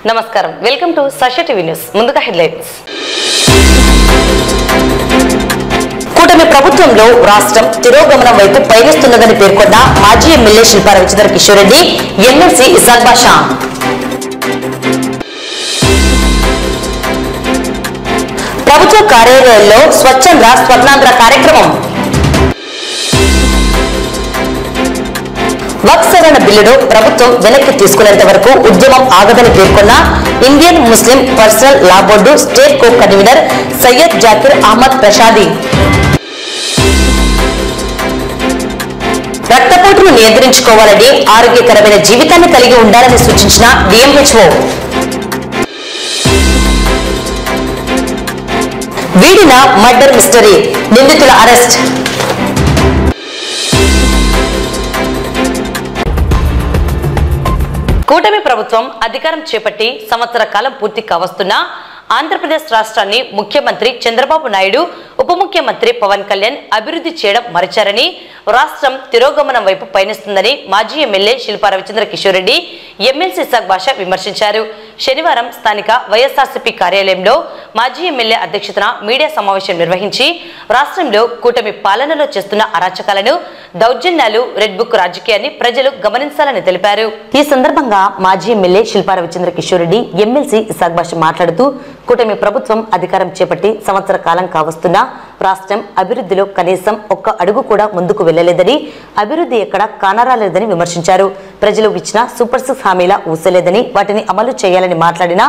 నమస్కారం, welcome to సష TV news. ముందుగా headlines. కూటమి ప్రభుత్వంలో రాష్ట్రం తిరోగమనం వైపు పయనిస్తున్నదని పేర్కొన్న మాజీ ఎమ్మెల్యే శిల్పా రవిచంద్ర కిషోర్ రెడ్డి, ఎమ్మెల్సీ ఇసాక్ బాషా. ప్రభుత్వ కార్యాలయాల్లో స్వచ్ఛంద స్వర్ణాంధ్ర కార్యక్రమం. వక్ఫ్ సవరణ బిల్లును ప్రభుత్వం వెనక్కి తీసుకునేంత వరకు ఉద్యమం ఆగదని పేర్కొన్న Indian Muslim personal law board state co convener Syed Zakir Ahmed ప్రసాది. రక్తపోటును నియంత్రించుకోవాలని, ఆరోగ్యకరమైన జీవితాన్ని కలిగి ఉండాలని సూచించిన డిఎంహెచ్ఓ. వీడిన మర్డర్ మిస్టరీ, నిందితుల అరెస్ట్. కూటమి ప్రభుత్వం అధికారం చేపట్టి సంవత్సర కాలం పూర్తి కావస్తున్నా ఆంధ్రప్రదేశ్ రాష్ట్రాన్ని ముఖ్యమంత్రి చంద్రబాబు నాయుడు, ఉప ముఖ్యమంత్రి పవన్ కళ్యాణ్ అభివృద్ధి చేయడం మరిచారని, రాష్ట్రం తిరోగమనం వైపు పయనిస్తుందని మాజీ ఎమ్మెల్యే శిల్పా రవిచంద్ర కిషోర్ రెడ్డి, ఎమ్మెల్సీ ఇసాక్ బాషా విమర్శించారు. శనివారం స్థానిక వైఎస్ఆర్సీపీ కార్యాలయంలో మాజీ ఎమ్మెల్యే అధ్యక్షతన మీడియా సమావేశం నిర్వహించి రాష్ట్రంలో కూటమి పాలనలో చేస్తున్న అరాచకాలను, దౌర్జన్యాలు, రెడ్ బుక్ రాజకీయాన్ని ప్రజలు గమనించాలని తెలిపారు. ఈ సందర్భంగా మాజీ ఎమ్మెల్యే శిల్పా రవిచంద్ర కిషోర్ రెడ్డి, ఎమ్మెల్సీ ఇసాక్ బాషా మాట్లాడుతూ, కూటమి ప్రభుత్వం అధికారం చేపట్టి సంవత్సర కాలం కావస్తున్నా రాష్ట్రం అభివృద్ధిలో కనీసం ఒక్క అడుగు కూడా ముందుకు వెళ్లలేదని, అభివృద్ధి ఎక్కడా కానరాలేదని విమర్శించారు. ప్రజలు ఇచ్చిన సూపర్ 6 హామీల ఊసలేదని, వాటిని అమలు చేయాలని మాట్లాడిన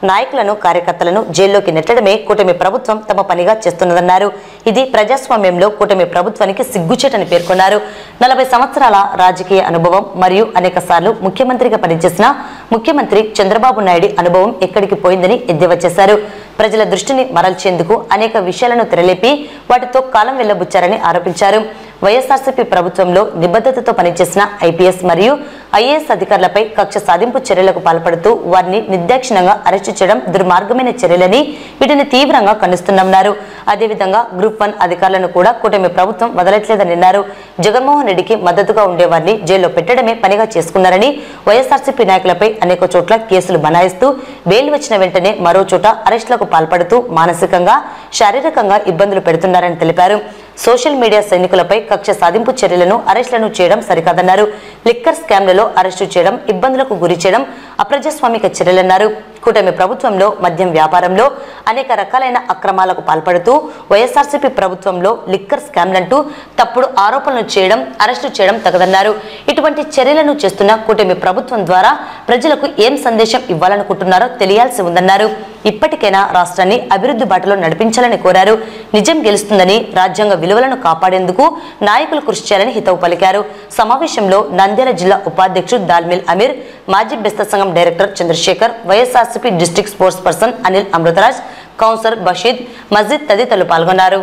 నాయకులను, కార్యకర్తలను జైల్లోకి నెట్టడమే కూటమి ప్రభుత్వం తమ పనిగా చేస్తున్నదన్నారు. ఇది ప్రజాస్వామ్యంలో కూటమి ప్రభుత్వానికి సిగ్గుచేటని పేర్కొన్నారు. 40 సంవత్సరాల రాజకీయ అనుభవం మరియు అనేక సార్లు ముఖ్యమంత్రిగా పనిచేసిన ముఖ్యమంత్రి చంద్రబాబు నాయుడు అనుభవం ఎక్కడికి పోయిందని ఎద్దేవా చేశారు. ప్రజల దృష్టిని మరల్చేందుకు అనేక విషయాలను తెరలేపి వాటితో కాలం వెళ్లబుచ్చారని ఆరోపించారు. వైఎస్ఆర్సీపీ ప్రభుత్వంలో నిబద్ధతతో పనిచేసిన ఐపీఎస్ మరియు ఐఏఎస్ అధికారులపై కక్ష సాధింపు చర్యలకు పాల్పడుతూ వారిని నిర్దాక్షిణ్యంగా అరెస్టు చేయడం దుర్మార్గమైన చర్యలని, వీటిని తీవ్రంగా ఖండిస్తున్నామన్నారు. అదేవిధంగా గ్రూప్ 1 అధికారులను కూడా కూటమి ప్రభుత్వం వదలట్లేదని అన్నారు. జగన్మోహన్ రెడ్డికి మద్దతుగా ఉండేవారిని జైల్లో పెట్టడమే పనిగా చేసుకున్నారని, వైఎస్ఆర్సీపీ నాయకులపై అనేక చోట్ల కేసులు బనాయిస్తూ బెయిల్ వచ్చిన వెంటనే మరో చోట అరెస్టులకు పాల్పడుతూ మానసికంగా, శారీరకంగా ఇబ్బందులు పెడుతున్నారని తెలిపారు. సోషల్ మీడియా సైనికులపై కక్ష సాధింపు చర్యలను, అరెస్టులను చేయడం సరికాదన్నారు. లిక్కర్ స్కామ్లలో అరెస్టు చేయడం, ఇబ్బందులకు గురి చేయడం అప్రజాస్వామిక చర్యలన్నారు. కూటమి ప్రభుత్వంలో మద్యం వ్యాపారంలో అనేక రకాలైన అక్రమాలకు పాల్పడుతూ వైఎస్ఆర్సీపీ ప్రభుత్వంలో లిక్కర్ స్కామ్లంటూ తప్పుడు ఆరోపణలు చేయడం, అరెస్టు చేయడం తగదన్నారు. ఇటువంటి చర్యలను చేస్తున్న కూటమి ప్రభుత్వం ద్వారా ప్రజలకు ఏం సందేశం ఇవ్వాలనుకుంటున్నారో తెలియాల్సి ఉందన్నారు. ఇప్పటికైనా రాష్ట్రాన్ని అభివృద్ధి బాటలో నడిపించాలని కోరారు. నిజం గెలుస్తుందని, రాజ్యాంగ విలువలను కాపాడేందుకు నాయకులు కృషి చేయాలని హితవు పలికారు. సమావేశంలో నంద్యాల జిల్లా ఉపాధ్యక్షుడు దాల్మిల్ అమీర్, మాజీ బెస్త సంఘం director Chandrasekhar, YSRCP district sports person Anil Amritraj, councillor Basheed, Majeed తదితరులు పాల్గొన్నారు.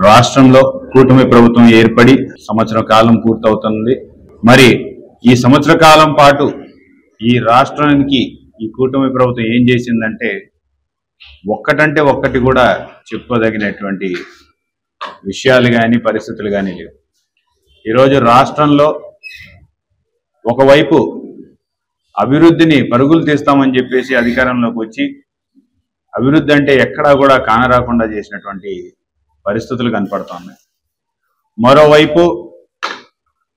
రాష్ట్రంలో కూటమి ప్రభుత్వం ఏర్పడి సంవత్సర కాలం పూర్తవుతుంది. మరి ఈ సంవత్సర కాలం పాటు ఈ రాష్ట్రానికి ఈ కూటమి ప్రభుత్వం ఏం చేసిందంటే ఒక్కటంటే ఒక్కటి కూడా చెప్పుకోదగినటువంటి విషయాలు కానీ, పరిస్థితులు కానీ లేవు. ఈరోజు రాష్ట్రంలో ఒకవైపు అభివృద్ధిని పరుగులు తీస్తామని చెప్పేసి అధికారంలోకి వచ్చి అభివృద్ధి అంటే ఎక్కడా కూడా కానరాకుండా చేసినటువంటి పరిస్థితులు కనపడుతున్నాయి. మరోవైపు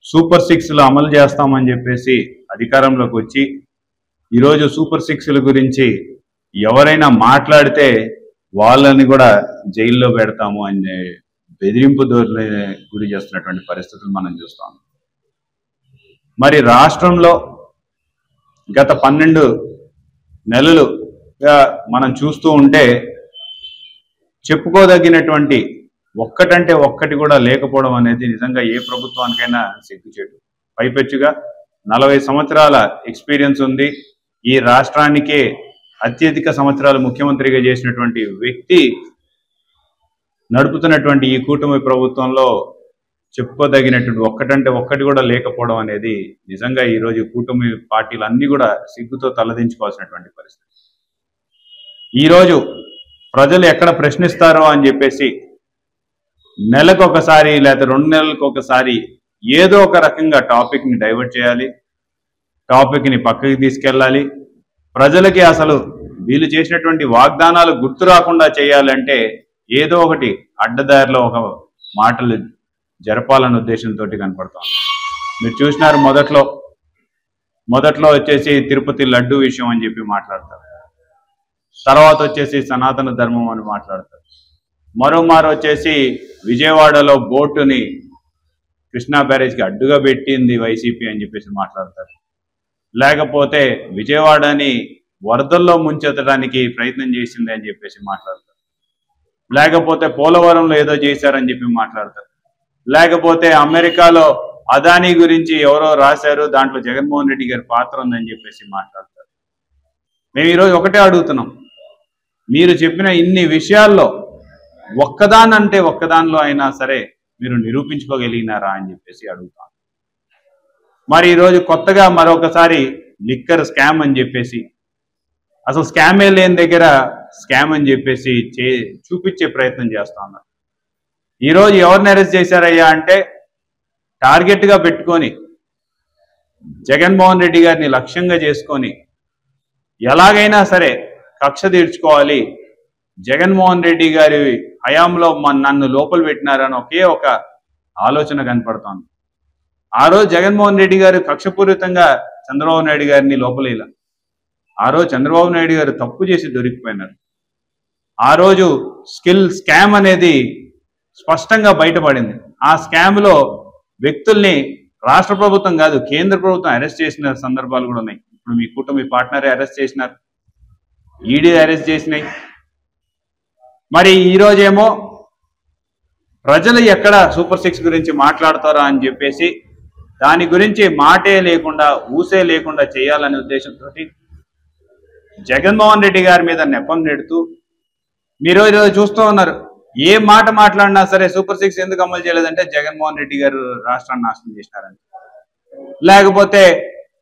సూపర్ 6లు అమలు చేస్తామని చెప్పేసి అధికారంలోకి వచ్చి ఈరోజు సూపర్ 6ల గురించి ఎవరైనా మాట్లాడితే వాళ్ళని కూడా జైల్లో పెడతాము అనే బెదిరింపు ధోరణి గురి చేస్తున్నటువంటి పరిస్థితులు మనం చూస్తాం. మరి రాష్ట్రంలో గత 12 నెలలుగా మనం చూస్తూ ఉంటే చెప్పుకోదగినటువంటి ఒక్కటంటే ఒక్కటి కూడా లేకపోవడం అనేది నిజంగా ఏ ప్రభుత్వానికైనా సిగ్గుచేటు. పైపెచ్చుగా 40 సంవత్సరాల ఎక్స్పీరియన్స్ ఉంది. ఈ రాష్ట్రానికే అత్యధిక సంవత్సరాలు ముఖ్యమంత్రిగా చేసినటువంటి వ్యక్తి నడుపుతున్నటువంటి ఈ కూటమి ప్రభుత్వంలో చెప్పుకోదగినటువంటి ఒక్కటంటే ఒక్కటి కూడా లేకపోవడం అనేది నిజంగా ఈరోజు కూటమి పార్టీలు అన్ని కూడా సిగ్గుతో తలదించుకోవాల్సినటువంటి పరిస్థితి. ఈరోజు ప్రజలు ఎక్కడ ప్రశ్నిస్తారో అని చెప్పేసి నెలకు ఒకసారి లేదా 2 నెలలకు ఒకసారి ఏదో ఒక రకంగా టాపిక్ని డైవర్ట్ చేయాలి. టాపిక్ని పక్కకి తీసుకెళ్ళాలి. ప్రజలకి అసలు వీళ్ళు చేసినటువంటి వాగ్దానాలు గుర్తు రాకుండా చేయాలంటే ఏదో ఒకటి అడ్డదారిలో ఒక మాటలు జరపాలన్న ఉద్దేశంతో కనపడతాం. మీరు చూసినారు, మొదట్లో వచ్చేసి తిరుపతి లడ్డు విషయం అని చెప్పి మాట్లాడతారు. తర్వాత వచ్చేసి సనాతన ధర్మం అని మాట్లాడతారు. మరోమారు వచ్చేసి విజయవాడలో బోటుని కృష్ణా బ్యారేజ్కి అడ్డుగా పెట్టింది వైసీపీ అని చెప్పేసి మాట్లాడతారు. లేకపోతే విజయవాడని వరదల్లో ముంచెత్తడానికి ప్రయత్నం చేసింది అని చెప్పేసి మాట్లాడతారు. లేకపోతే పోలవరంలో ఏదో చేశారని చెప్పి మాట్లాడతారు. లేకపోతే అమెరికాలో అదానీ గురించి ఎవరో రాశారు, దాంట్లో జగన్మోహన్ రెడ్డి గారి పాత్ర ఉందని చెప్పేసి మాట్లాడతారు. మేము ఈరోజు ఒకటే అడుగుతున్నాం, మీరు చెప్పిన ఇన్ని విషయాల్లో ఒక్కదానిలో అయినా సరే మీరు నిరూపించుకోగలిగినారా అని చెప్పేసి అడుగుతాం. మరి ఈరోజు కొత్తగా మరొకసారి లిక్కర్ స్కామ్ అని చెప్పేసి, అసలు స్కామే లేని దగ్గర స్కామ్ అని చెప్పేసి చూపించే ప్రయత్నం చేస్తా ఉన్నారు. ఈరోజు ఎవరిని అరెస్ట్ చేశారయ్యా అంటే టార్గెట్గా పెట్టుకొని జగన్మోహన్ రెడ్డి గారిని లక్ష్యంగా చేసుకొని ఎలాగైనా సరే కక్ష తీర్చుకోవాలి, జగన్మోహన్ రెడ్డి గారి హయాంలో నన్ను లోపల పెట్టినారని ఒకే ఒక ఆలోచన కనపడుతోంది. ఆ రోజు జగన్మోహన్ రెడ్డి గారు కక్షపూరితంగా చంద్రబాబు నాయుడు గారిని లోపలేలా. ఆ రోజు చంద్రబాబు నాయుడు గారు తప్పు చేసి దొరికిపోయినారు. ఆ రోజు స్కామ్ అనేది స్పష్టంగా బయటపడింది. ఆ స్కామ్లో వ్యక్తుల్ని రాష్ట్ర ప్రభుత్వం కాదు, కేంద్ర ప్రభుత్వం అరెస్ట్ చేసిన సందర్భాలు కూడా ఉన్నాయి. ఇప్పుడు మీ కూటమి పార్ట్నరే అరెస్ట్ చేసినారు, ఈడీ అరెస్ట్ చేసినాయి. మరి ఈరోజేమో ప్రజలు ఎక్కడ సూపర్ 6 గురించి మాట్లాడతారా అని చెప్పేసి దాని గురించి మాటే లేకుండా ఊసే లేకుండా చేయాలనే ఉద్దేశంతో జగన్మోహన్ రెడ్డి గారి మీద నెపం నెడుతూ మీరు ఈరోజు చూస్తూ ఉన్నారు. ఏ మాట మాట్లాడినా సరే సూపర్ 6 ఎందుకు అమలు చేయలేదంటే జగన్మోహన్ రెడ్డి గారు రాష్ట్రాన్ని నాశనం చేసినారని, లేకపోతే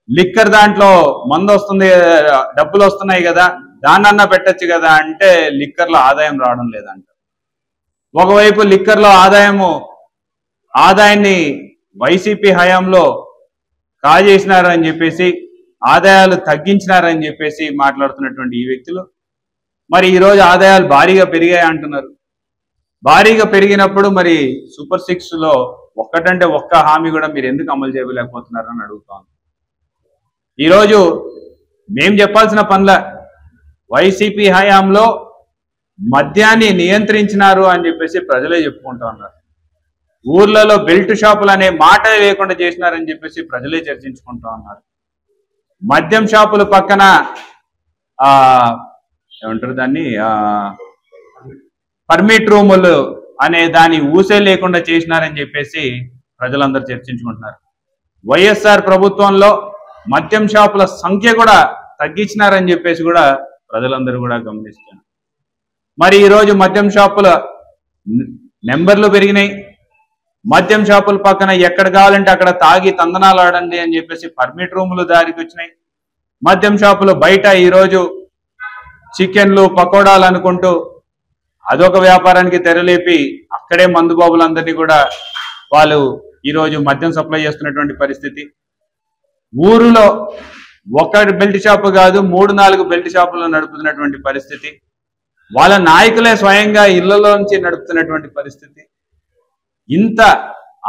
లిక్కర్ దాంట్లో మందు వస్తుంది, డబ్బులు వస్తున్నాయి కదా, దాన్నన్నా పెట్టచ్చు కదా అంటే లిక్కర్లో ఆదాయం రావడం లేదంట. ఒకవైపు లిక్కర్లో ఆదాయాన్ని వైసీపీ హయాంలో కాజేసినారని చెప్పేసి, ఆదాయాలు తగ్గించినారని చెప్పేసి మాట్లాడుతున్నటువంటి ఈ వ్యక్తులు మరి ఈరోజు ఆదాయాలు భారీగా పెరిగాయి అంటున్నారు. భారీగా పెరిగినప్పుడు మరి సూపర్ 6లో ఒక్కటంటే ఒక్క హామీ కూడా మీరు ఎందుకు అమలు చేయలేకపోతున్నారని అడుగుతాను. ఈరోజు మేం చెప్పాల్సిన పనుల వైసీపీ హయాంలో మద్యాన్ని నియంత్రించినారు అని చెప్పేసి ప్రజలే చెప్పుకుంటా ఉన్నారు. ఊర్లలో బెల్ట్ షాపులు అనే మాట లేకుండా చేసినారని చెప్పేసి ప్రజలే చర్చించుకుంటా ఉన్నారు. మద్యం షాపుల పక్కన ఏమంటారు దాన్ని, పర్మిట్ రూములు అనే దాన్ని ఊసే లేకుండా చేసినారని చెప్పేసి ప్రజలందరూ చర్చించుకుంటున్నారు. వైఎస్ఆర్ ప్రభుత్వంలో మద్యం షాపుల సంఖ్య కూడా తగ్గించినారని చెప్పేసి కూడా ప్రజలందరూ కూడా గమనిస్తున్నారు. మరి ఈరోజు మద్యం షాపుల నెంబర్లు పెరిగినాయి. మద్యం షాపుల పక్కన ఎక్కడ కావాలంటే అక్కడ తాగి తందనాలు ఆడండి అని చెప్పేసి పర్మిట్ రూములు దారికి వచ్చినాయి. మద్యం షాపులు బయట ఈరోజు చికెన్లు పకోడాలు అనుకుంటూ అదొక వ్యాపారానికి తెరలేపి అక్కడే మందుబాబులందరినీ కూడా వాళ్ళు ఈరోజు మద్యం సప్లై చేస్తున్నటువంటి పరిస్థితి. ఊరిలో ఒక బెల్ట్ షాపు కాదు 3-4 బెల్ట్ షాపులు నడుపుతున్నటువంటి పరిస్థితి. వాళ్ళ నాయకులే స్వయంగా ఇళ్లలోంచి నడుపుతున్నటువంటి పరిస్థితి. ఇంత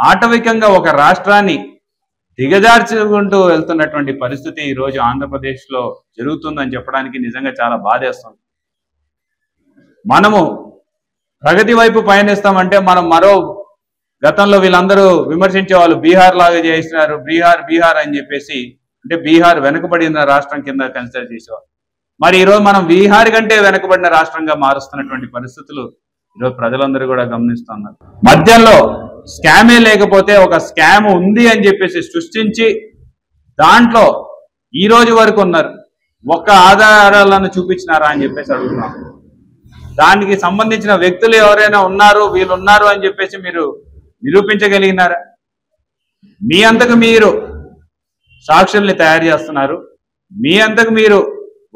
ఆటవికంగా ఒక రాష్ట్రాన్ని దిగజార్చుకుంటూ వెళ్తున్నటువంటి పరిస్థితి ఈరోజు ఆంధ్రప్రదేశ్లో జరుగుతుందని చెప్పడానికి నిజంగా చాలా బాధేస్తుంది. మనము ప్రగతి వైపు పయనిస్తామంటే మనం గతంలో వీళ్ళందరూ విమర్శించే వాళ్ళు బీహార్ లాగా చేసినారు, బీహార్ అని చెప్పేసి, అంటే బీహార్ వెనుకబడిన రాష్ట్రం కింద కన్సిడర్ చేసేవారు. మరి ఈరోజు మనం బీహార్ కంటే వెనుకబడిన రాష్ట్రంగా మారుస్తున్నటువంటి పరిస్థితులు ఈరోజు ప్రజలందరూ కూడా గమనిస్తున్నారు. మధ్యలో స్కామే లేకపోతే ఒక స్కామ్ ఉంది అని చెప్పేసి సృష్టించి దాంట్లో ఈ రోజు వరకు ఉన్నారు. ఒక్క ఆధారాలను చూపించినారా అని చెప్పేసి అడుగుతున్నాం. దానికి సంబంధించిన వ్యక్తులు ఎవరైనా ఉన్నారు, వీళ్ళు ఉన్నారు అని చెప్పేసి మీరు నిరూపించగలిగినారా? మీ అంతకు మీరు సాక్షుల్ని తయారు చేస్తున్నారు, మీ అంతకు మీరు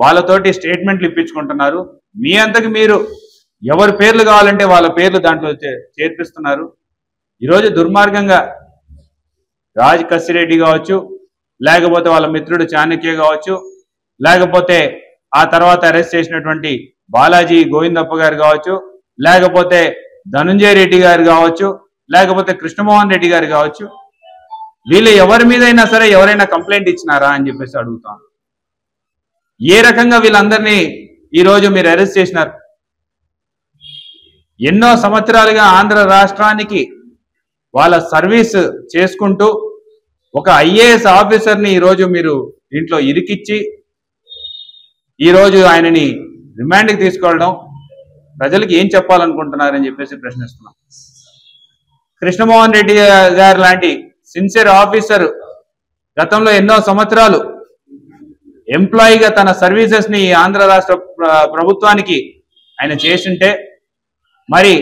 వాళ్ళతోటి స్టేట్మెంట్లు ఇప్పించుకుంటున్నారు, మీ అంతకు మీరు ఎవరి పేర్లు కావాలంటే వాళ్ళ పేర్లు దాంట్లో చేర్పిస్తున్నారు. ఈరోజు దుర్మార్గంగా రాజ్ కసిరెడ్డి కావచ్చు, లేకపోతే వాళ్ళ మిత్రుడు చాణక్య కావచ్చు, లేకపోతే ఆ తర్వాత అరెస్ట్ చేసినటువంటి బాలాజీ గోవిందప్ప గారు కావచ్చు, లేకపోతే ధనుంజయ రెడ్డి గారు కావచ్చు, లేకపోతే కృష్ణమోహన్ రెడ్డి గారు కావచ్చు, వీళ్ళు ఎవరి మీదైనా సరే ఎవరైనా కంప్లైంట్ ఇచ్చినారా అని చెప్పేసి అడుగుతాను. ఏ రకంగా వీళ్ళందరినీ ఈరోజు మీరు అరెస్ట్ చేసినారు? ఎన్నో సంవత్సరాలుగా ఆంధ్ర రాష్ట్రానికి వాళ్ళ సర్వీస్ చేసుకుంటూ ఒక ఐఏఎస్ ఆఫీసర్ని ఈరోజు మీరు దీంట్లో ఇరికిచ్చి ఈరోజు ఆయనని రిమాండ్కి తీసుకోవడం ప్రజలకు ఏం చెప్పాలనుకుంటున్నారని చెప్పేసి ప్రశ్నిస్తున్నాం. కృష్ణమోహన్ రెడ్డి గారు లాంటి సిన్సియర్ ఆఫీసర్ గతంలో ఎన్నో సంవత్సరాలు ఎంప్లాయీగా తన సర్వీసెస్ ని ఆంధ్ర రాష్ట్ర ప్రభుత్వానికి ఆయన చేస్తుంటే, మరి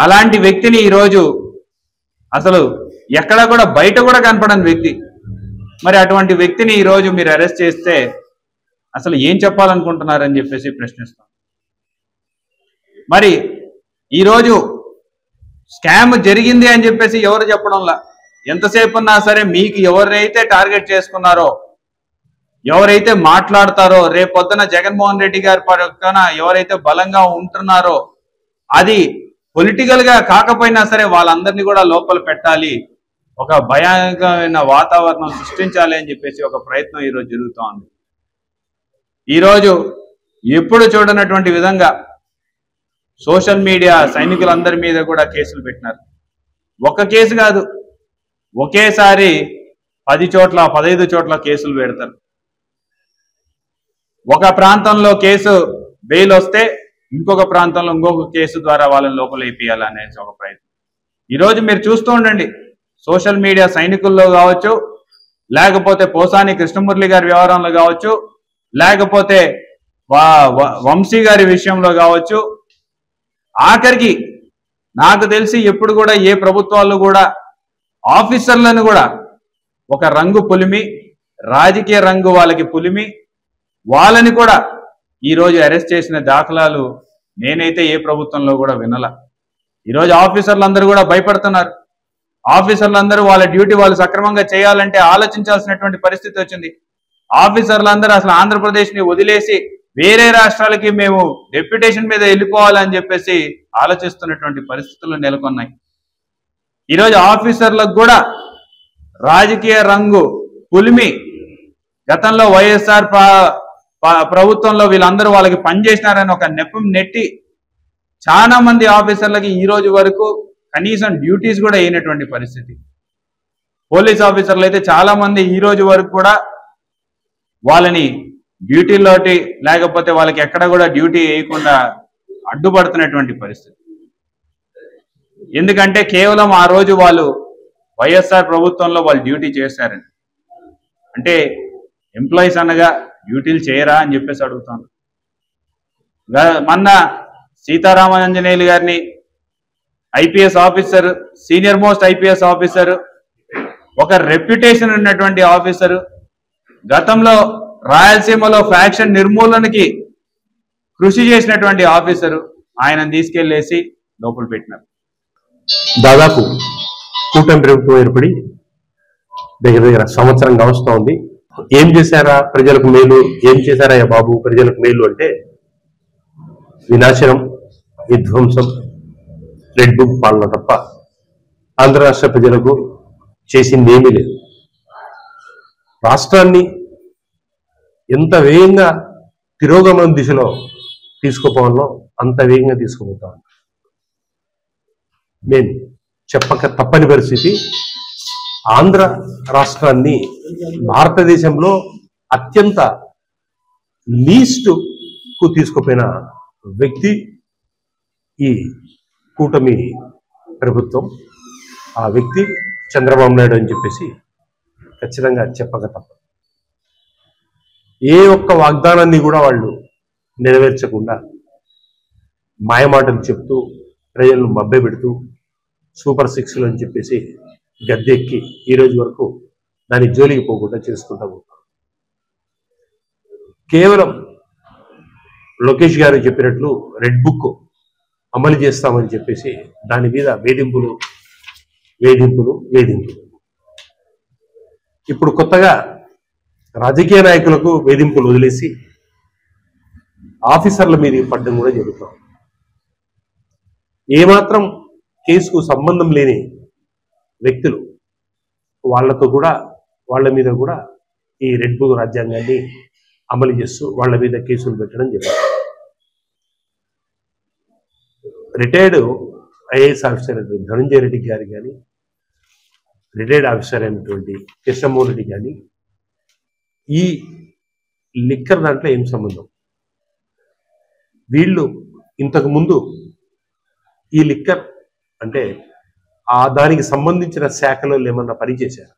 అలాంటి వ్యక్తిని ఈరోజు అసలు ఎక్కడా కూడా బయట కూడా కనపడని వ్యక్తి, మరి అటువంటి వ్యక్తిని ఈరోజు మీరు అరెస్ట్ చేస్తే అసలు ఏం చెప్పాలనుకుంటున్నారని చెప్పేసి ప్రశ్నిస్తాం. మరి ఈరోజు స్కామ్ జరిగింది అని చెప్పేసి ఎవరు చెప్పడంలా, ఎంతసేపు ఉన్నా సరే మీకు ఎవరైతే టార్గెట్ చేసుకున్నారో, ఎవరైతే మాట్లాడతారో, రేపొద్దున జగన్మోహన్ రెడ్డి గారి పక్కన ఎవరైతే బలంగా ఉంటున్నారో అది పొలిటికల్ గా కాకపోయినా సరే వాళ్ళందరినీ కూడా లోపల పెట్టాలి, ఒక భయానకమైన వాతావరణం సృష్టించాలి అని చెప్పేసి ఒక ప్రయత్నం ఈరోజు జరుగుతూ ఉంది. ఈరోజు ఎప్పుడు చూడనటువంటి విధంగా సోషల్ మీడియా సైనికులందరి మీద కూడా కేసులు పెట్టినారు. ఒక కేసు కాదు, ఒకేసారి 10 చోట్ల 15 చోట్ల కేసులు పెడతారు. ఒక ప్రాంతంలో కేసు బెయిల్ వస్తే ఇంకొక ప్రాంతంలో ఇంకొక కేసు ద్వారా వాళ్ళని లోపల వేపియాలనేసి ఒక ప్రయత్నం. ఈరోజు మీరు చూస్తూ ఉండండి, సోషల్ మీడియా సైనికుల్లో కావచ్చు, లేకపోతే పోసాని కృష్ణమురళి గారి వ్యవహారంలో కావచ్చు, లేకపోతే వంశీ గారి విషయంలో కావచ్చు, ఆఖరికి నాకు తెలిసి ఎప్పుడు కూడా ఏ ప్రభుత్వాలు కూడా ఆఫీసర్లను కూడా ఒక రంగు పులిమి, రాజకీయ రంగు వాళ్ళకి పులిమి, వాళ్ళని కూడా ఈరోజు అరెస్ట్ చేసిన దాఖలాలు నేనైతే ఏ ప్రభుత్వంలో కూడా వినల. ఈరోజు ఆఫీసర్లందరూ కూడా భయపడుతున్నారు. ఆఫీసర్లందరూ వాళ్ళ డ్యూటీ వాళ్ళు సక్రమంగా చేయాలంటే ఆలోచించాల్సినటువంటి పరిస్థితి వచ్చింది. ఆఫీసర్లందరూ అసలు ఆంధ్రప్రదేశ్ని వదిలేసి వేరే రాష్ట్రాలకి మేము డెప్యుటేషన్ మీద వెళ్ళిపోవాలని చెప్పేసి ఆలోచిస్తున్నటువంటి పరిస్థితులు నెలకొన్నాయి. ఈరోజు ఆఫీసర్లకు కూడా రాజకీయ రంగు పులిమి, గతంలో వైఎస్ఆర్ ప్రభుత్వంలో వీళ్ళందరూ వాళ్ళకి పనిచేసినారని ఒక నెపం నెట్టి చాలా మంది ఆఫీసర్లకి ఈ రోజు వరకు కనీసం డ్యూటీస్ కూడా అయినటువంటి పరిస్థితి. పోలీస్ ఆఫీసర్లు అయితే చాలా మంది ఈ రోజు వరకు కూడా వాళ్ళని డ్యూటీలోటి లేకపోతే వాళ్ళకి ఎక్కడ కూడా డ్యూటీ వేయకుండా అడ్డుపడుతున్నటువంటి పరిస్థితి. ఎందుకంటే కేవలం ఆ రోజు వాళ్ళు వైఎస్ఆర్ ప్రభుత్వంలో వాళ్ళు డ్యూటీ చేశారని. అంటే ఎంప్లాయీస్ అనగా డ్యూటీలు చేయరా అని చెప్పేసి అడుగుతాను. మొన్న సీతారామాంజనేయులు గారిని IPS officer, senior most IPS officer, ఒక రెప్యుటేషన్ ఉన్నటువంటి ఆఫీసరు, గతంలో రాయలసీమలో ఫ్యాక్షన్ నిర్మూలనకి కృషి చేసినటువంటి ఆఫీసరు, ఆయనను తీసుకెళ్లేసి లోపల పెట్టినారు. దాదాపు కూటమి ప్రభుత్వం ఏర్పడి దగ్గర సంవత్సరం కావస్తా ఉంది. ఏం చేశారా ప్రజలకు మేలు, ఏం చేశారా బాబు ప్రజలకు మేలు అంటే వినాశనం, విధ్వంసం, రెడ్ బుక్ పాలన తప్ప ఆంధ్ర రాష్ట్ర ప్రజలకు చేసింది ఏమీ లేదు. రాష్ట్రాన్ని ఎంత వేగంగా తిరోగమన దిశలో తీసుకుపోవాలో అంత వేగంగా తీసుకుపోతాం. నేను చెప్పక తప్పని పరిస్థితి, ఆంధ్ర రాష్ట్రాన్ని భారతదేశంలో అత్యంత లీస్ట్కు తీసుకుపోయిన వ్యక్తి ఈ కూటమి ప్రభుత్వం. ఆ వ్యక్తి చంద్రబాబు నాయుడు అని చెప్పేసి ఖచ్చితంగా చెప్పక తప్ప. ఏ ఒక్క వాగ్దానాన్ని కూడా వాళ్ళు నెరవేర్చకుండా మాయమాటలు చెప్తూ ప్రజలను మభ్యపెడుతూ సూపర్ 6లు అని చెప్పేసి గద్దెక్కి ఈ రోజు వరకు దాని జోలికి పోకుండా చేసుకుంటా పోతాం. కేవలం లోకేష్ గారు చెప్పినట్లు రెడ్ బుక్ అమలు చేస్తామని చెప్పేసి దాని మీద వేధింపులు. ఇప్పుడు కొత్తగా రాజకీయ నాయకులకు వేధింపులు వదిలేసి ఆఫీసర్ల మీద పడ్డం కూడా జరుగుతాం. ఏమాత్రం కేసుకు సంబంధం లేని వ్యక్తులు వాళ్ళ మీద కూడా ఈ రెడ్ బుక్ రాజ్యాంగాన్ని అమలు చేస్తూ వాళ్ళ మీద కేసులు పెట్టడం జరిగింది. రిటైర్డ్ ఐఏఎస్ ఆఫీసర్ అయినటువంటి ధనంజయ రెడ్డి గారి కానీ, రిటైర్డ్ ఆఫీసర్ అయినటువంటి కృష్ణమోహన్ రెడ్డి కానీ ఈ లిక్కర్ దాంట్లో ఏం సంబంధం? వీళ్ళు ఇంతకు ముందు ఈ లిక్కర్ అంటే దానికి సంబంధించిన శాఖలో ఏమన్నా పనిచేశారు?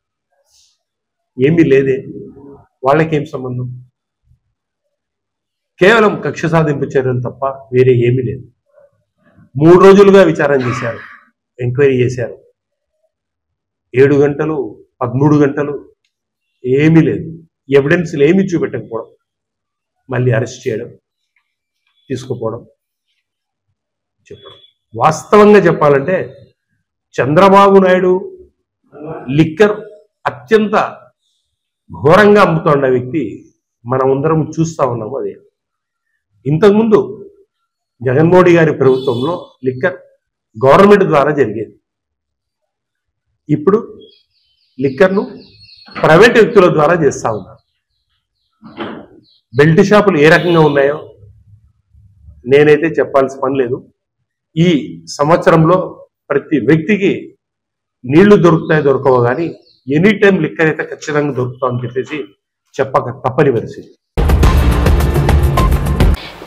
ఏమీ లేదే. వాళ్ళకేం సంబంధం? కేవలం కక్ష సాధింపు చర్యలు తప్ప వేరే ఏమీ లేదు. 3 రోజులుగా విచారణ చేశారు, ఎంక్వైరీ చేశారు. 7 గంటలు 13 గంటలు ఏమీ లేదు. ఎవిడెన్స్లు ఏమీ చూపెట్టకపోవడం, మళ్ళీ అరెస్ట్ చేయడం, తీసుకుపోవడం, చెప్పడం. వాస్తవంగా చెప్పాలంటే చంద్రబాబు నాయుడు లిక్కర్ అత్యంత ఘోరంగా అమ్ముతున్న వ్యక్తి మనం అందరం చూస్తా ఉన్నాము. అదే ఇంతకుముందు జగన్మోహన్ గారి ప్రభుత్వంలో లిక్కర్ గవర్నమెంట్ ద్వారా జరిగేది. ఇప్పుడు లిక్కర్ను ప్రైవేట్ వ్యక్తుల ద్వారా చేస్తా ఉన్నారు. బెల్ట్ షాపులు ఏ రకంగా ఉన్నాయో నేనైతే చెప్పాల్సిన పని లేదు. ఈ సంవత్సరంలో ప్రతి వ్యక్తికి నీళ్లు దొరకవో కానీ ఎనీ టైం లిక్కర్ అయితే ఖచ్చితంగా దొరుకుతామని చెప్పేసి చెప్పక తప్పని పరిస్థితి.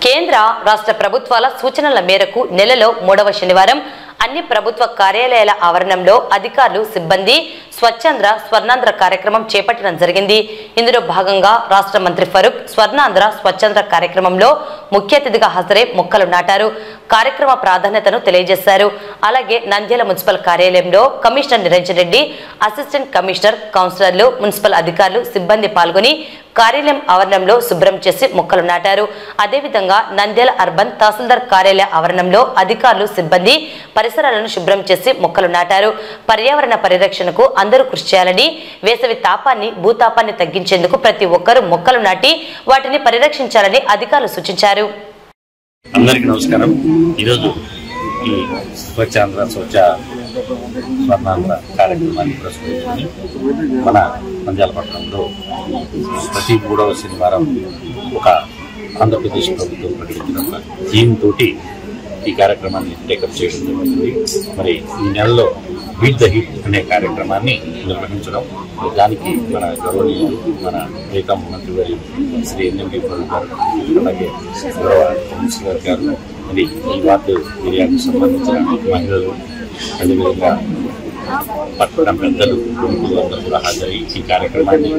కేంద్ర రాష్ట్ర ప్రభుత్వాల సూచనల మేరకు నెలలో 3వ శనివారం అన్ని ప్రభుత్వ కార్యాలయాల ఆవరణంలో అధికారులు, సిబ్బంది స్వచ్ఛంద్ర స్వర్ణాంధ్ర కార్యక్రమం చేపట్టడం జరిగింది. ఇందులో భాగంగా రాష్ట్ర మంత్రి ఫరూక్ స్వర్ణాంధ్ర స్వచ్ఛంద్ర కార్యక్రమంలో ముఖ్య అతిథిగా హాజరై మొక్కలు నాటారు. కార్యక్రమ ప్రాధాన్యతను తెలియజేశారు. అలాగే నంద్యాల మున్సిపల్ కార్యాలయంలో commissioner Niranjan Reddy, assistant commissioner, కౌన్సిలర్లు, మున్సిపల్ అధికారులు, సిబ్బంది పాల్గొని కార్యాలయం ఆవరణంలో శుభ్రం చేసి మొక్కలు నాటారు. అదేవిధంగా నంద్యాల అర్బన్ తహసీల్దార్ కార్యాలయ ఆవరణంలో అధికారులు, సిబ్బంది పరిసరాలను శుభ్రం చేసి మొక్కలు నాటారు. పర్యావరణ పరిరక్షణకు అందరూ కృషి చేయాలని, వేసవి తాపాన్ని, భూతాపాన్ని తగ్గించేందుకు ప్రతి ఒక్కరూ మొక్కలు నాటి వాటిని పరిరక్షించాలని అధికారులు సూచించారు. అందరికీ నమస్కారం. ఈరోజు ఈ స్వచ్ఛాంధ్ర స్వర్ణాంధ్ర కార్యక్రమాన్ని ప్రస్తుతం మన నంద్యాల పట్టణంలో ప్రతి 3వ శనివారం ఒక ఆంధ్రప్రదేశ్ ప్రభుత్వం ప్రకటించిన ఒక థీమ్ తోటి ఈ కార్యక్రమాన్ని టేకప్ చేయడం జరుగుతుంది. మరి ఈ నెలలో బీట్ ద హిట్ అనే కార్యక్రమాన్ని నిర్వహించడం, దానికి మన గౌరవనీయులు, మన ఏకం మంత్రివర్యులు శ్రీ ఎన్ఎంపీ ఫరూక్ గారు, అలాగే గౌరవ కమిషనర్ గారు, మరి ఈ వార్డు ఏరియాకు సంబంధించిన మహిళలు, అదేవిధంగా పట్టణ పెద్దలు, ప్రముఖులు అందరూ కూడా హాజరై ఈ కార్యక్రమాన్ని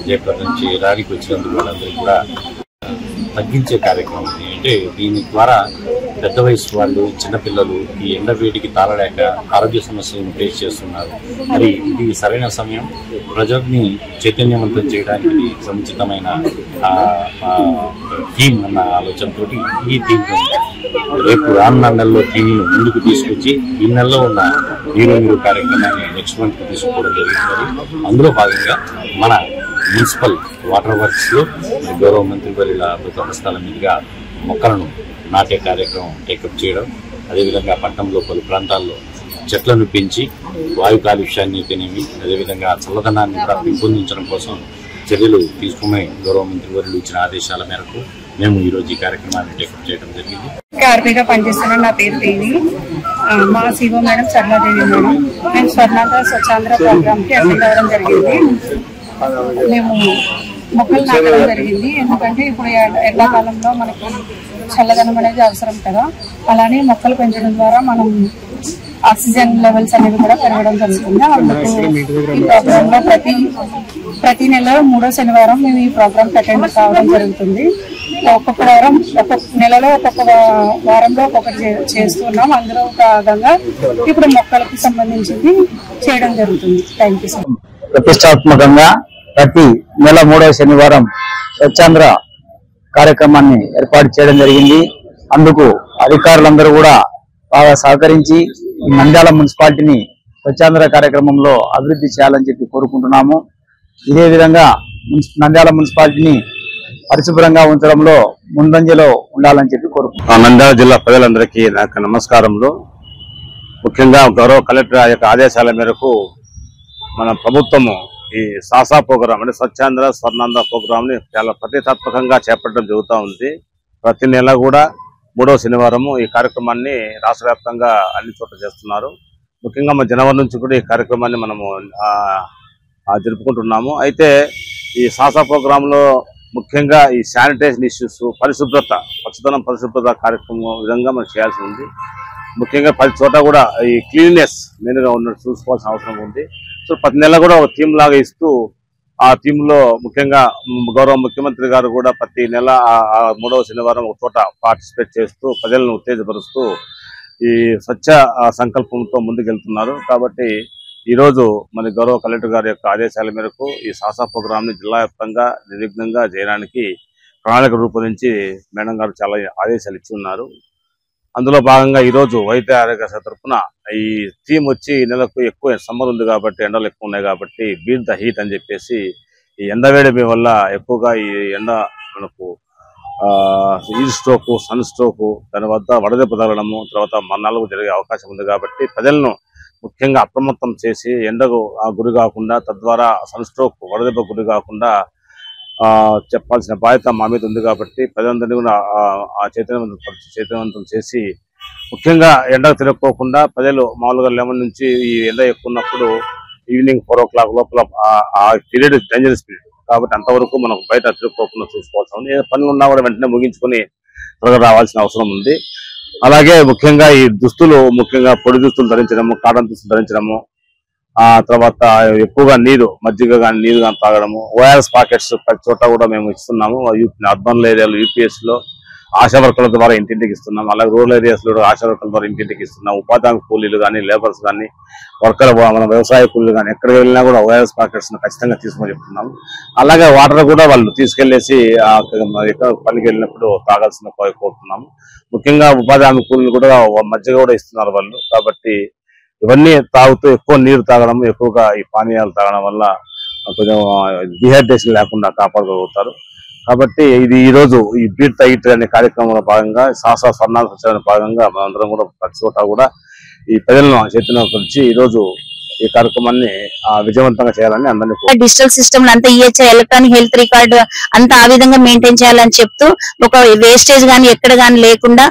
జయప్రదం చేయడానికి వచ్చినందుకు వాళ్ళందరికీ కూడా తగ్గించే కార్యక్రమం. అంటే దీని ద్వారా పెద్ద వయసు వాళ్ళు, చిన్నపిల్లలు ఈ ఎండ వేడికి తాళలేక ఆరోగ్య సమస్యలను ఫేస్ చేస్తున్నారు. మరి ఇది సరైన సమయం. ప్రజల్ని చైతన్యవంతం చేయడానికి సముచితమైన థీమ్ అన్న ఆలోచనతో ఈ థీమ్ రేపు రానున్న నెలలో థీమ్ను ముందుకు తీసుకొచ్చి ఈ నెలలో ఉన్న నీరు కార్యక్రమాన్ని నెక్స్ట్ మంత్కి తీసుకోవడం జరుగుతుంది. అందులో భాగంగా మన మున్సిపల్ వాటర్ వర్క్స్లో గౌరవ మంత్రివర్యుల అద్భుత హస్తాల మీదుగా మొక్కలను నాటే కార్యక్రమం టేకప్ చేయడం, అదేవిధంగా పట్టణంలో పలు ప్రాంతాల్లో చెట్లను పెంచి వాయు కాలుష్యాన్ని తినేవి, అదేవిధంగా చల్లదనాన్ని కూడా పెంపొందించడం కోసం చర్యలు తీసుకునే గౌరవ మంత్రివర్యులు ఇచ్చిన ఆదేశాల మేరకు మేము ఈరోజు ఈ కార్యక్రమాన్ని టేకప్ చేయడం జరిగింది. ఆర్పీగా పనిచేస్తున్న నా పేరు దేవి, మా సిఓ మేడం సర్లాదేవి మేడం. మేము స్వర్ణాంధ్ర స్వచ్ఛాంధ్ర ప్రోగ్రామ్కి అటెండ్ అవ్వడం జరిగింది. మేము మొక్కలు నాటడం జరిగింది. ఎందుకంటే ఇప్పుడు ఎండాకాలంలో మనకి చల్లదనం అనేది అవసరం కదా. అలానే మొక్కలు పెంచడం ద్వారా మనం ఆక్సిజన్ లెవెల్స్ అనేవి కూడా పెరగడం జరుగుతుంది. అందుకు ఈ ప్రోగ్రామ్ లో ప్రతి నెల 3వ శనివారం మేము ఈ ప్రోగ్రామ్ అటెండ్ కావడం జరుగుతుంది. ఒక్కొక్క వారం, నెలలో ఒక్కొక్క వారంలో ఒక్కొక్కటి చేస్తున్నాం. అందులో భాగంగా ఇప్పుడు మొక్కలకు సంబంధించింది చేయడం జరుగుతుంది. Thank you sir. ప్రతిష్టాత్మకంగా ప్రతి నెల 3వ శనివారం స్వచ్ఛాంధ్ర కార్యక్రమాన్ని ఏర్పాటు చేయడం జరిగింది. అందుకు అధికారులందరూ కూడా బాగా సహకరించి నంద్యాల మున్సిపాలిటీని స్వచ్ఛాంధ్ర కార్యక్రమంలో అభివృద్ధి చేయాలని చెప్పి కోరుకుంటున్నాము. ఇదే విధంగా నంద్యాల మున్సిపాలిటీని పరిశుభ్రంగా ఉంచడంలో ముందంజలో ఉండాలని చెప్పి కోరుకుంటున్నాను. నంద్యాల జిల్లా ప్రజలందరికీ నాకు నమస్కారములు. ముఖ్యంగా గౌరవ కలెక్టర్ యొక్క ఆదేశాల మేరకు మన ప్రభుత్వము ఈ సాసా ప్రోగ్రాం అంటే స్వచ్ఛాంధ్ర స్వర్ణాంధ్ర ప్రోగ్రామ్ ని చాలా ప్రతిష్టాత్మకంగా చేపట్టడం జరుగుతూ ఉంది. ప్రతి నెల కూడా 3వ శనివారము ఈ కార్యక్రమాన్ని రాష్ట్ర వ్యాప్తంగా అన్ని చోట్ల చేస్తున్నారు. ముఖ్యంగా మన జనవరి నుంచి కూడా ఈ కార్యక్రమాన్ని మనము జరుపుకుంటున్నాము. అయితే ఈ సాసా ప్రోగ్రామ్ లో ముఖ్యంగా ఈ శానిటైజేషన్ ఇష్యూస్, పరిశుభ్రత కార్యక్రమం విధంగా మనం చేయాల్సి ఉంది. ముఖ్యంగా ప్రతి చోట కూడా ఈ క్లీన్నెస్ మెయిన్గా ఉన్నట్టు చూసుకోవాల్సిన అవసరం ఉంది. సో ప్రతి నెల కూడా ఒక థీమ్ లాగా ఇస్తూ ఆ థీమ్ లో ముఖ్యంగా గౌరవ ముఖ్యమంత్రి గారు కూడా ప్రతి నెల 3వ శనివారం ఒక చోట పార్టిసిపేట్ చేస్తూ ప్రజలను ఉత్తేజపరుస్తూ ఈ స్వచ్ఛ సంకల్పంతో ముందుకెళ్తున్నారు. కాబట్టి ఈరోజు మన గౌరవ కలెక్టర్ గారి యొక్క ఆదేశాల మేరకు ఈ సాసా ప్రోగ్రామ్ ని జిల్లా వ్యాప్తంగా నిర్విఘ్నంగా చేయడానికి ప్రణాళిక రూపొందించి మేడం గారు చాలా ఆదేశాలు ఇచ్చి ఉన్నారు. అందులో భాగంగా ఈరోజు వైద్య ఆరోగ్య శాఖ తరఫున ఈ థీమ్ వచ్చి ఈ నెలకు ఎక్కువ సమ్మర్ ఉంది కాబట్టి, ఎండలు ఎక్కువ ఉన్నాయి కాబట్టి బీట్ ద హీట్ అని చెప్పేసి ఈ ఎండ వేడిమి వల్ల ఎక్కువగా ఈ ఎండ మనకు హీట్ స్ట్రోక్, సన్ స్ట్రోక్, దాని వద్ద వడదెబ్బ తగలడము, తర్వాత మరణాలకు జరిగే అవకాశం ఉంది. కాబట్టి ప్రజలను ముఖ్యంగా అప్రమత్తం చేసి ఎండకు గురి కాకుండా, తద్వారా సన్ స్ట్రోక్, వడదెబ్బ గురి కాకుండా చెప్పాల్సిన బాధ్యత మా మీద ఉంది. కాబట్టి ప్రజలందరినీ కూడా చైతన్యవంతం చేసి ముఖ్యంగా ఎండకు తిరగకోకుండా ప్రజలు మామూలుగా 11 నుంచి ఈ ఎండ ఎక్కువ ఉన్నప్పుడు ఈవినింగ్ 4 o'clock లోపల ఆ పీరియడ్ డేంజరస్ పీరియడ్ కాబట్టి అంతవరకు మనం బయట తిరగకోకుండా చూసుకోవాల్సి ఉంది. ఏ పనులు ఉన్నా కూడా వెంటనే ముగించుకొని త్వరగా రావాల్సిన అవసరం ఉంది. అలాగే ముఖ్యంగా ఈ దుస్తులు, ముఖ్యంగా పొడి దుస్తులు ధరించడము, కాటన్ దుస్తులు ధరించడము, తర్వాత ఎక్కువగా నీరు, మజ్జిగ కానీ నీరు కానీ తాగడము, ఓఆర్ఎస్ పాకెట్స్ ప్రతి చోట కూడా మేము ఇస్తున్నాము. అర్బన్ ఏరియాలో యూపీఎస్ లో ఆశా వర్కర్ల ద్వారా ఇంటింటికి ఇస్తున్నాం. అలాగే రూరల్ ఏరియాస్ లో ఆశా వర్కర్ల ద్వారా ఇంటింటికి ఇస్తున్నాం. ఉపాధి కూలీలు కానీ, లేబర్స్ కానీ, వర్కర్ మన వ్యవసాయ కూలీలు కానీ ఎక్కడికి వెళ్ళినా కూడా ఓఆర్ఎస్ పాకెట్స్ ఖచ్చితంగా తీసుకొని చెప్తున్నాం. అలాగే వాటర్ కూడా వాళ్ళు తీసుకెళ్లేసి పనికి వెళ్ళినప్పుడు తాగాల్సిన కోరుతున్నాము. ముఖ్యంగా ఉపాధి హామీ కూలీలు కూడా మజ్జిగ కూడా ఇస్తున్నారు వాళ్ళు. కాబట్టి ఇవన్నీ తాగుతూ ఎక్కువ నీరు తాగడం, ఎక్కువగా ఈ పానీయాలు తాగడం వల్ల కొంచెం డిహైడ్రేషన్ లేకుండా కాపాడుకోగలుగుతారు. కాబట్టి ఇది ఈ రోజు ఈ బీట్ ద హీట్ అనే కార్యక్రమంలో భాగంగా సాసా స్వర్ణాంధ్ర భాగంగా మనందరం కూడా ప్రతి చోట కూడా ఈ ప్రజలను చైతన్యపరిచి ఈ రోజు ఈ కార్యక్రమాన్ని విజయవంతంగా చేయాలని అందరినీ డిజిటల్ సిస్టమ్ అంతా ఈహెచ్ఐ ఎలక్ట్రానిక్ హెల్త్ రికార్డ్ అంతా ఆ విధంగా మెయింటైన్ చేయాలని చెప్తూ ఒక వేస్టేజ్ గానీ ఎక్కడ గానీ లేకుండా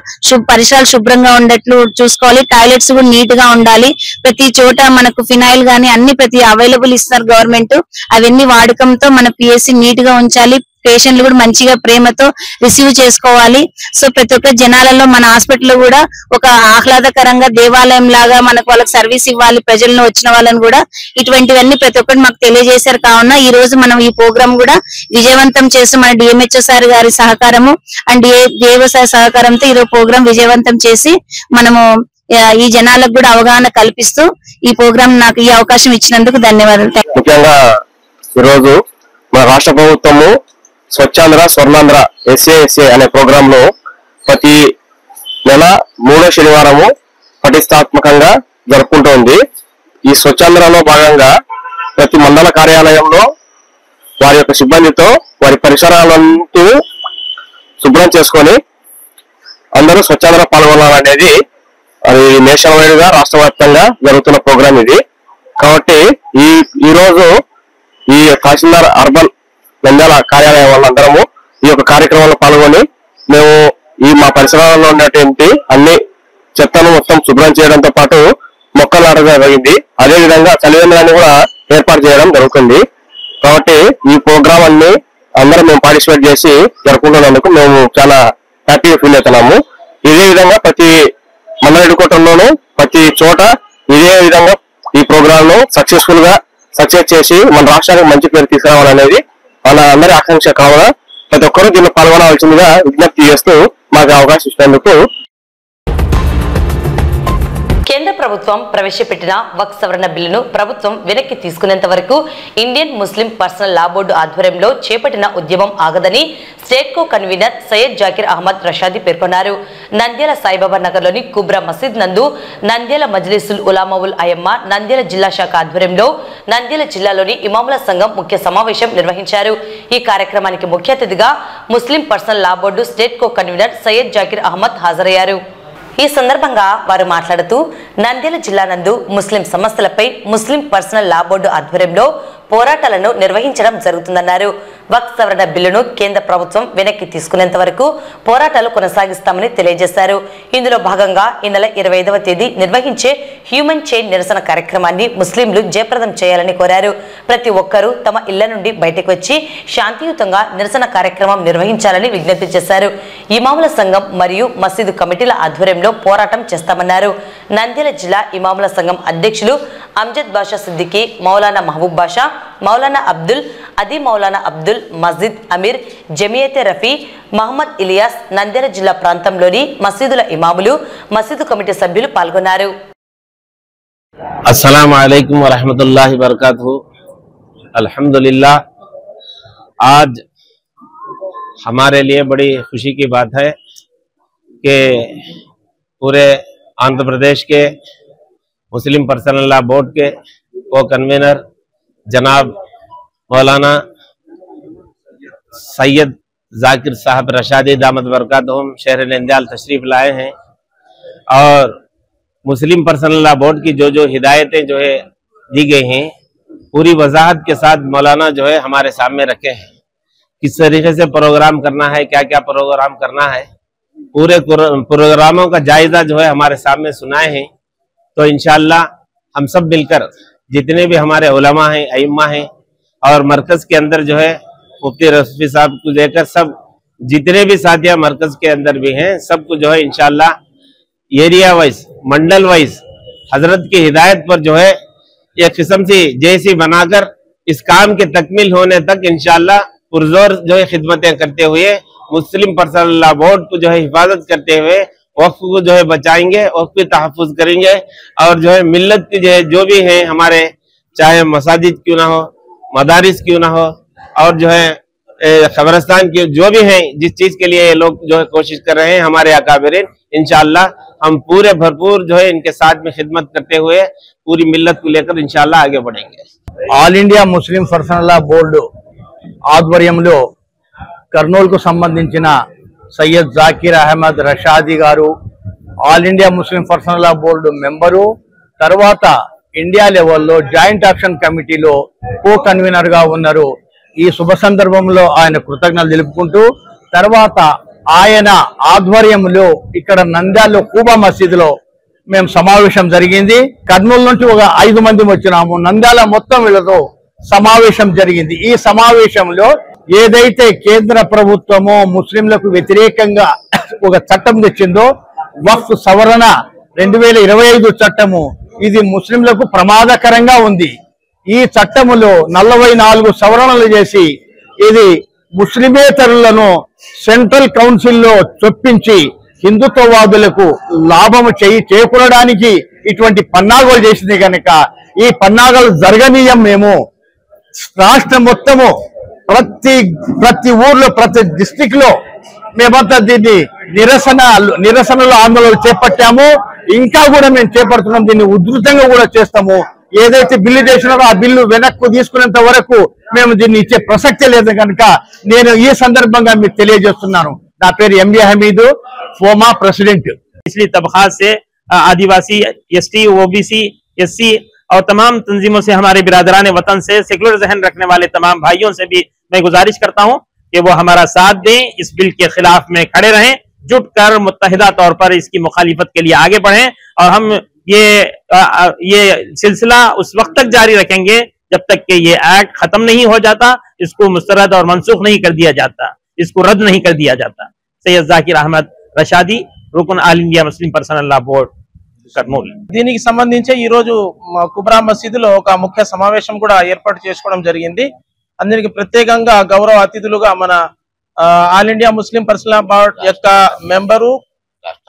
పరిసరాలు శుభ్రంగా ఉండేట్లు చూసుకోవాలి. టాయిలెట్స్ కూడా నీట్ గా ఉండాలి. ప్రతి చోట మనకు ఫినాయిల్ గానీ అన్ని ప్రతి అవైలబుల్ ఇస్తున్నారు గవర్నమెంట్. అవన్నీ వాడకంతో మన పిఎస్సి నీట్ గా ఉంచాలి. పేషెంట్లు కూడా మంచిగా ప్రేమతో రిసీవ్ చేసుకోవాలి. సో ప్రతి ఒక్క జనాలలో మన హాస్పిటల్ కూడా ఒక ఆహ్లాదకరంగా దేవాలయం లాగా మనకు వాళ్ళకి సర్వీస్ ఇవ్వాలి. ప్రజలను వచ్చిన వాళ్ళని కూడా ఇటువంటివన్నీ ప్రతి ఒక్కటి మాకు తెలియజేశారు. కావున ఈ రోజు మనం ఈ ప్రోగ్రామ్ కూడా విజయవంతం చేసి మన డిఎంహెచ్ఓ సార్ గారి సహకారము అండ్ దేవసాయ సహకారంతో ఈరోజు ప్రోగ్రామ్ విజయవంతం చేసి మనము ఈ జనాలకు కూడా అవగాహన కల్పిస్తూ ఈ ప్రోగ్రామ్ నాకు ఈ అవకాశం ఇచ్చినందుకు ధన్యవాదాలు. ముఖ్యంగా ఈరోజు మన రాష్ట్ర ప్రభుత్వము స్వచ్ఛాంధ్ర స్వర్ణాంధ్ర ఎస్ఏ అనే ప్రోగ్రామ్ లో ప్రతి నెల 3వ శనివారము ప్రతిష్టాత్మకంగా జరుపుకుంటోంది. ఈ స్వచ్ఛాంధ్రలో భాగంగా ప్రతి మండల కార్యాలయంలో వారి యొక్క సిబ్బందితో వారి పరిసరాలను శుభ్రం చేసుకొని అందరూ స్వచ్ఛాంధ్ర పాల్గొనాలనేది అది నేషనల్ వైడ్ గా రాష్ట్ర వ్యాప్తంగా జరుగుతున్న ప్రోగ్రామ్ ఇది. కాబట్టి ఈ రోజు ఈ తహసీల్దార్ అర్బన్ నంద్యాల కార్యాలయం వాళ్ళందరము ఈ యొక్క కార్యక్రమంలో పాల్గొని మేము మా పరిసరాలలో ఉన్నటువంటి అన్ని చెత్తను మొత్తం శుభ్రం చేయడంతో పాటు మొక్కలు నాటడం జరిగింది. అదేవిధంగా చలివేంద్రాన్ని కూడా ఏర్పాటు చేయడం జరుగుతుంది. కాబట్టి ఈ ప్రోగ్రామ్ అన్ని అందరం మేము పార్టిసిపేట్ చేసి జరుపుకుంటున్నందుకు మేము చాలా హ్యాపీగా ఫీల్ అవుతున్నాము. ఇదే విధంగా ప్రతి మండల హెడ్‌క్వార్టర్‌లోనూ ప్రతి చోట ఇదే విధంగా ఈ ప్రోగ్రామ్ ను సక్సెస్ చేసి మన రాష్ట్రానికి మంచి పేరు తీసుకురావాలనేది మన అందరి ఆకాంక్ష. కావున ప్రతి ఒక్కరూ దీనిలో పాల్గొనవలసిందిగా విజ్ఞప్తి చేస్తూ మాకు అవకాశం ఇచ్చినందుకు. కేంద్ర ప్రభుత్వం ప్రభుత్వం ప్రవేశపెట్టిన వక్ఫ్ సవరణ బిల్లును ప్రభుత్వం వెనక్కి తీసుకునేంత వరకు Indian Muslim personal law board ఆధ్వర్యంలో చేపట్టిన ఉద్యమం ఆగదని state co convener Syed Zakir Ahmed Rashadi పేర్కొన్నారు. నంద్యాల సాయిబాబా నగర్లోని కుబ్రా మసీద్ నందు నంద్యాల మజ్లిసుల్ ఉలామావుల్ అయమ్మ నంద్యాల జిల్లా శాఖ ఆధ్వర్యంలో నంద్యాల జిల్లాలోని ఇమాముల సంఘం ముఖ్య సమావేశం నిర్వహించారు. ఈ కార్యక్రమానికి ముఖ్య అతిథిగా Muslim personal law board state co convener Syed Zakir Ahmed హాజరయ్యారు. ఈ సందర్భంగా వారు మాట్లాడుతూ నంద్యాల జిల్లా నందు ముస్లిం సమస్యలపై ముస్లిం పర్సనల్ లా బోర్డు ఆధ్వర్యంలో పోరాటాలను నిర్వహించడం జరుగుతుందన్నారు. వక్ఫ్ సవరణ బిల్లును కేంద్ర ప్రభుత్వం వెనక్కి తీసుకునేంత వరకు పోరాటాలు కొనసాగిస్తామని తెలియజేశారు. ఇందులో భాగంగా ఈ నెల 25వ తేదీ నిర్వహించే హ్యూమన్ చైన్ నిరసన కార్యక్రమాన్ని ముస్లింలు జయప్రదం చేయాలని కోరారు. ప్రతి ఒక్కరూ తమ ఇళ్ల నుండి బయటకు వచ్చి శాంతియుతంగా నిరసన కార్యక్రమం నిర్వహించాలని విజ్ఞప్తి చేశారు. ఇమాముల సంఘం మరియు మసీదు కమిటీల ఆధ్వర్యంలో పోరాటం చేస్తామన్నారు. నంద్యాల జిల్లా ఇమాముల సంఘం అధ్యక్షులు అమ్జద్ బాషా సిద్దికి, మౌలానా మహబూబ్ బాషా, మౌలానా అబ్దుల్, అదీ మౌలానా అబ్దుల్, మస్జిద్ అమీర్, జమియతే రఫీ, మహమ్మద్ ఇలియాస్, నంద్యాల జిల్లా ప్రాంతంలోని మసీదుల ఇమాములు, మసీదు కమిటీ సభ్యులు పాల్గొన్నారు. अस्सलामु अलैकुम व रहमतुल्लाहि व बरकातुहू। अल्हम्दुलिल्लाह, आज हमारे लिए बड़ी खुशी की बात है कि पूरे आंध्र प्रदेश के मुस्लिम पर्सनल लॉ बोर्ड के को कन्वीनर जनाब मौलाना सैयद जाकिर साहब रशादी दामद बरकातुहुम शहर नंद्याल तशरीफ लाए हैं और मुस्लिम पर्सनल लॉ बोर्ड की जो हिदायतें जो है दी गई हैं पूरी वजाहत के साथ मौलाना जो है हमारे सामने रखे हैं। किस तरीके से प्रोग्राम करना है, क्या क्या प्रोग्राम करना है, पूरे प्रोग्रामों का जायजा जो है हमारे सामने सुनाए हैं। तो इंशाअल्लाह हम सब मिलकर जितने भी हमारे उलमा हैं, अइम्मा हैं और मरकज के अंदर जो है मुफ्ती रफी साहब को लेकर सब जितने भी साथिया मरकज के अंदर भी हैं सबको जो है इंशाअल्लाह एरिया वाइज, मंडल वाइज हजरत की हिदायत पर जो है एक किस्म से जैसी बनाकर इस काम के तकमील होने तक इंशाअल्लाह पुरजोर जो है खिदमतें करते हुए मुस्लिम पर्सनल लॉ बोर्ड को जो है हिफाजत करते हुए वक्फ को जो है बचाएंगे, वक्फ की तहफ़्फ़ुज़ करेंगे और जो है मिल्लत की जो भी हैं हमारे, चाहे मसाजिद क्यों ना हो, मदारिस क्यों ना हो और जो है खबरस्तान की जो भी हैं, जिस चीज़ के लिए ये लोग जो है कोशिश कर रहे हैं हमारे अकाबिरीन, इंशाअल्लाह हम पूरे भरपूर जो है इनके साथ में खिदमत करते हुए पूरी मिल्लत को लेकर इंशाअल्लाह आगे बढ़ेंगे। All India Muslim personal law board ఆధ్వర్యంలో కర్నూలుకు సంబంధించిన సయ్యద్ జాకిర్ అహ్మద్ రషాదీ గారు all India Muslim personal law board member, తర్వాత ఇండియా లెవెల్లో జాయింట్ యాక్షన్ కమిటీలో కో కన్వీనర్ గా ఉన్నారు. ఈ శుభ సందర్భంలో ఆయన కృతజ్ఞతలు తెలుపుకుంటూ తర్వాత ఆయన ఆధ్వర్యంలో ఇక్కడ నంద్యాలలో కూబా మసీదులో మేము సమావేశం జరిగింది. కర్నూలు నుంచి ఒక 5 మంది వచ్చినాము. నంద్యాల మొత్తం వీళ్ళతో సమావేశం జరిగింది. ఈ సమావేశంలో ఏదైతే కేంద్ర ప్రభుత్వమో ముస్లింలకు వ్యతిరేకంగా ఒక చట్టం తెచ్చిందో వక్ఫ్ సవరణ 2025 చట్టము, ఇది ముస్లింలకు ప్రమాదకరంగా ఉంది. ఈ చట్టములో 44 సవరణలు చేసి ఇది ముస్లిమేతరులను సెంట్రల్ కౌన్సిల్లో చొప్పించి హిందుత్వవాదులకు లాభము చేకూరడానికి ఇటువంటి పన్నాగాలు చేసింది కనుక ఈ పన్నాగాలు జరగనీయం. మేము రాష్ట్రం మొత్తము ప్రతి ఊర్లో ప్రతి డిస్టిక్ లో మేమంతా దీన్ని నిరసనలు ఆందోళనలు చేపట్టాము. ఇంకా కూడా మేము చేపడుతున్నాం. దీన్ని ఉధృతంగా కూడా చేస్తాము. ఏదైతే బిల్లు చేసినారో ఆ బిల్లు వెనక్కు తీసుకునేంత వరకు మేము దీన్ని ఇచ్చే ప్రసక్తే లేదు కనుక నేను ఈ సందర్భంగా మీకు తెలియజేస్తున్నాను. నా పేరు ఎంబీ హమీదు, ఫోమా प्रेसिडेंट। पिछली तबकात से आदिवासी, एसटी, ओबीसी, एससी और तमाम तंजीमों से हमारे बिरादरान वतन से सेकुलर जहन रखने वाले तमाम भाइयों से भी मैं गुजारिश करता हूं कि वो हमारा साथ दें, इस बिल के खिलाफ में खड़े रहें, जुट कर मुत्तहिदा तौर पर इसकी मुखालिफत के लिए आगे बढ़ें और हम ये सिलसिला उस वक्त तक जारी रखेंगे जब तक कि ये एक्ट खत्म नहीं हो जाता, इसको मुस्तरद और मनसूख नहीं कर दिया जाता, इसको रद्द नहीं कर दिया जाता। सैयद जाकिर अहमद రషాదీ, రుకున్ all India Muslim personal law board, Kurnool. దీనికి సంబంధించి ఈ రోజు కుబ్రా మసీదులో ఒక ముఖ్య సమావేశం కూడా ఏర్పాటు చేసుకోవడం జరిగింది. అందరికి ప్రత్యేకంగా గౌరవ అతిథులుగా మన all India Muslim personal law board యొక్క మెంబరు,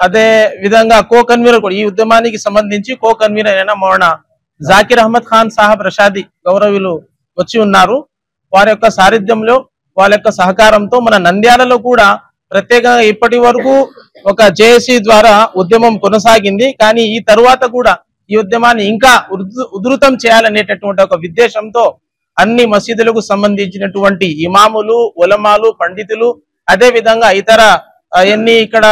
అదే విధంగా కో కన్వీనర్ కూడా ఈ ఉద్యమానికి సంబంధించి కో కన్వీనర్ అయిన మౌలానా జాకిర్ అహ్మద్ ఖాన్ సాహబ్ రషాదీ గౌరవులు వచ్చి ఉన్నారు. వారి యొక్క సారథ్యంలో వాళ్ళ యొక్క సహకారంతో మన నంద్యాలలో కూడా ప్రత్యేకంగా ఇప్పటి వరకు ఒక జేఏసీ ద్వారా ఉద్యమం కొనసాగింది. కానీ ఈ తరువాత కూడా ఈ ఉద్యమాన్ని ఇంకా ఉధృతం చేయాలనేటటువంటి ఒక ఉద్దేశంతో అన్ని మసీదులకు సంబంధించినటువంటి ఇమాములు, ఉలమాలు, పండితులు, అదే విధంగా ఇతర ఎన్ని ఇక్కడ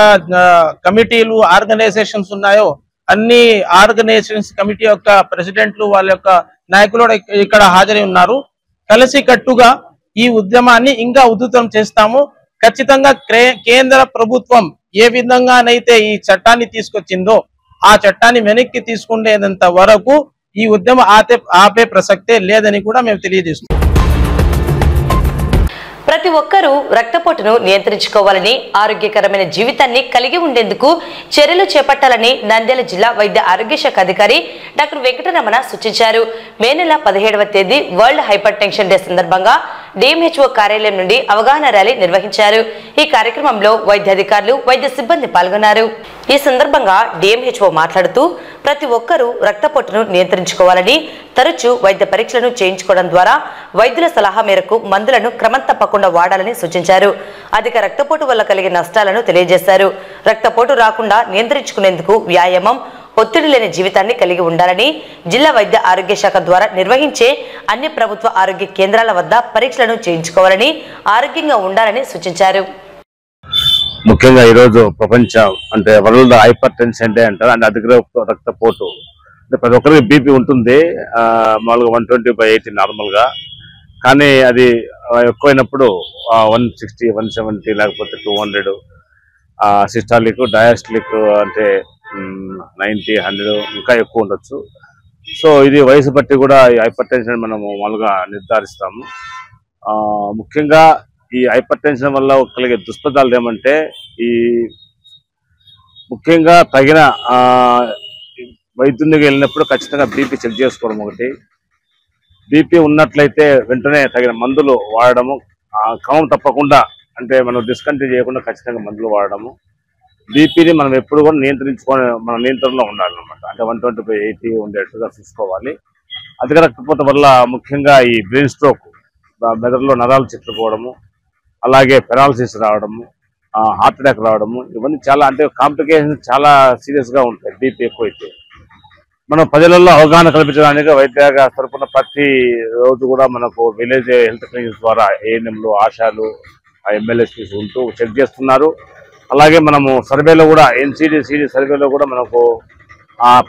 కమిటీలు, ఆర్గనైజేషన్స్ ఉన్నాయో అన్ని ఆర్గనైజేషన్స్ కమిటీ యొక్క ప్రెసిడెంట్లు, వాళ్ళ యొక్క నాయకులు ఇక్కడ హాజరై ఉన్నారు. కలిసి కట్టుగా ఈ ఉద్యమాన్ని ఇంకా ఉధృతం చేస్తాము. ఖచ్చితంగా కేంద్ర ప్రభుత్వం ఏ విధంగానైతే ఈ చట్టాన్ని తీసుకొచ్చిందో ఆ చట్టాన్ని వెనక్కి తీసుకునేంత వరకు ఈ ఉద్యమం ఆపే ప్రసక్తే లేదని కూడా మేము తెలియజేస్తున్నాం. ప్రతి ఒక్కరూ రక్తపోటును నియంత్రించుకోవాలని, ఆరోగ్యకరమైన జీవితాన్ని కలిగి ఉండేందుకు చర్యలు చేపట్టాలని నంద్యాల జిల్లా వైద్య ఆరోగ్య శాఖ అధికారి డాక్టర్ వెంకటరమణ సూచించారు. మే నెల 17వ తేదీ వరల్డ్ హైపర్ టెన్షన్ డే సందర్భంగా డిఎంహెచ్ఓ కార్యాలయం నుండి అవగాహన ర్యాలీ నిర్వహించారు. ఈ కార్యక్రమంలో వైద్య అధికారులు, వైద్య సిబ్బంది పాల్గొన్నారు. ఈ సందర్భంగా డిఎంహెచ్ఓ మాట్లాడుతూ ప్రతి ఒక్కరూ రక్తపోటును నియంత్రించుకోవాలని, తరచూ వైద్య పరీక్షలను చేయించుకోవడం ద్వారా వైద్యుల సలహా మేరకు మందులను క్రమం తప్పకుండా వాడాలని సూచించారు. అధిక రక్తపోటు వల్ల కలిగే నష్టాలను తెలియజేశారు. రక్తపోటు రాకుండా నియంత్రించుకునేందుకు వ్యాయామం, ఒత్తిడి లేని జీవితాన్ని కలిగి ఉండాలని, జిల్లా వైద్య ఆరోగ్య శాఖ ద్వారా నిర్వహించే అన్ని ప్రభుత్వ ఆరోగ్య కేంద్రాల వద్ద పరీక్షలను చేయించుకోవాలని, ఆరోగ్యంగా ఉండాలని సూచించారు. ముఖ్యంగా ఈరోజు ప్రపంచ అంటే వరల్డ్ హైపర్ టెన్షన్ డే అంటారు. అంటే అధిక రక్తపోటు అంటే ప్రతి ఒక్కరికి బీపీ ఉంటుంది. మామూలుగా 120/80 నార్మల్గా, కానీ అది ఎక్కువైనప్పుడు 160, 170 లేకపోతే 200 సిస్టాలిక్, డయాస్టలిక్ అంటే 90, 100 ఇంకా ఎక్కువ ఉండొచ్చు. సో ఇది వయసు బట్టి కూడా ఈ హైపర్ టెన్షన్ మనము మామూలుగా నిర్ధారిస్తాము. ముఖ్యంగా ఈ హైపర్ టెన్షన్ వల్ల కలిగే దుష్ప్రభావాలు ఏమంటే ఈ ముఖ్యంగా తగిన వైద్యునికి వెళ్ళినప్పుడు ఖచ్చితంగా బీపీ చెక్ చేసుకోవడం ఒకటి. బీపీ ఉన్నట్లయితే వెంటనే తగిన మందులు వాడడము, క్రమం తప్పకుండా అంటే మనం డిస్కంటిన్యూ చేయకుండా ఖచ్చితంగా మందులు వాడడము. బీపీని మనం ఎప్పుడు కూడా నియంత్రించుకొని మన నియంత్రణలో ఉండాలన్నమాట. అంటే 120/80 ఉండేట్టుగా చూసుకోవాలి. అధిక రక్తపోటు వల్ల ముఖ్యంగా ఈ బ్రెయిన్ స్ట్రోక్, మెదడులో నరాలు చిట్లిపోవడము, అలాగే పెరాలసిస్ రావడము, హార్ట్ అటాక్ రావడము, ఇవన్నీ చాలా అంటే కాంప్లికేషన్స్ చాలా సీరియస్గా ఉంటాయి బీపీ ఎక్కువైతే. మనం ప్రజలలో అవగాహన కల్పించడానికి వైద్య తరపున ప్రతి రోజు కూడా మనకు విలేజ్ హెల్త్ క్లినిక్స్ ద్వారా ఏఎన్ఎంలు, ఆశాలు, ఎమ్మెల్యేస్ ఉంటూ చెక్ చేస్తున్నారు. అలాగే మనము సర్వేలో కూడా సిడి సర్వేలో కూడా మనకు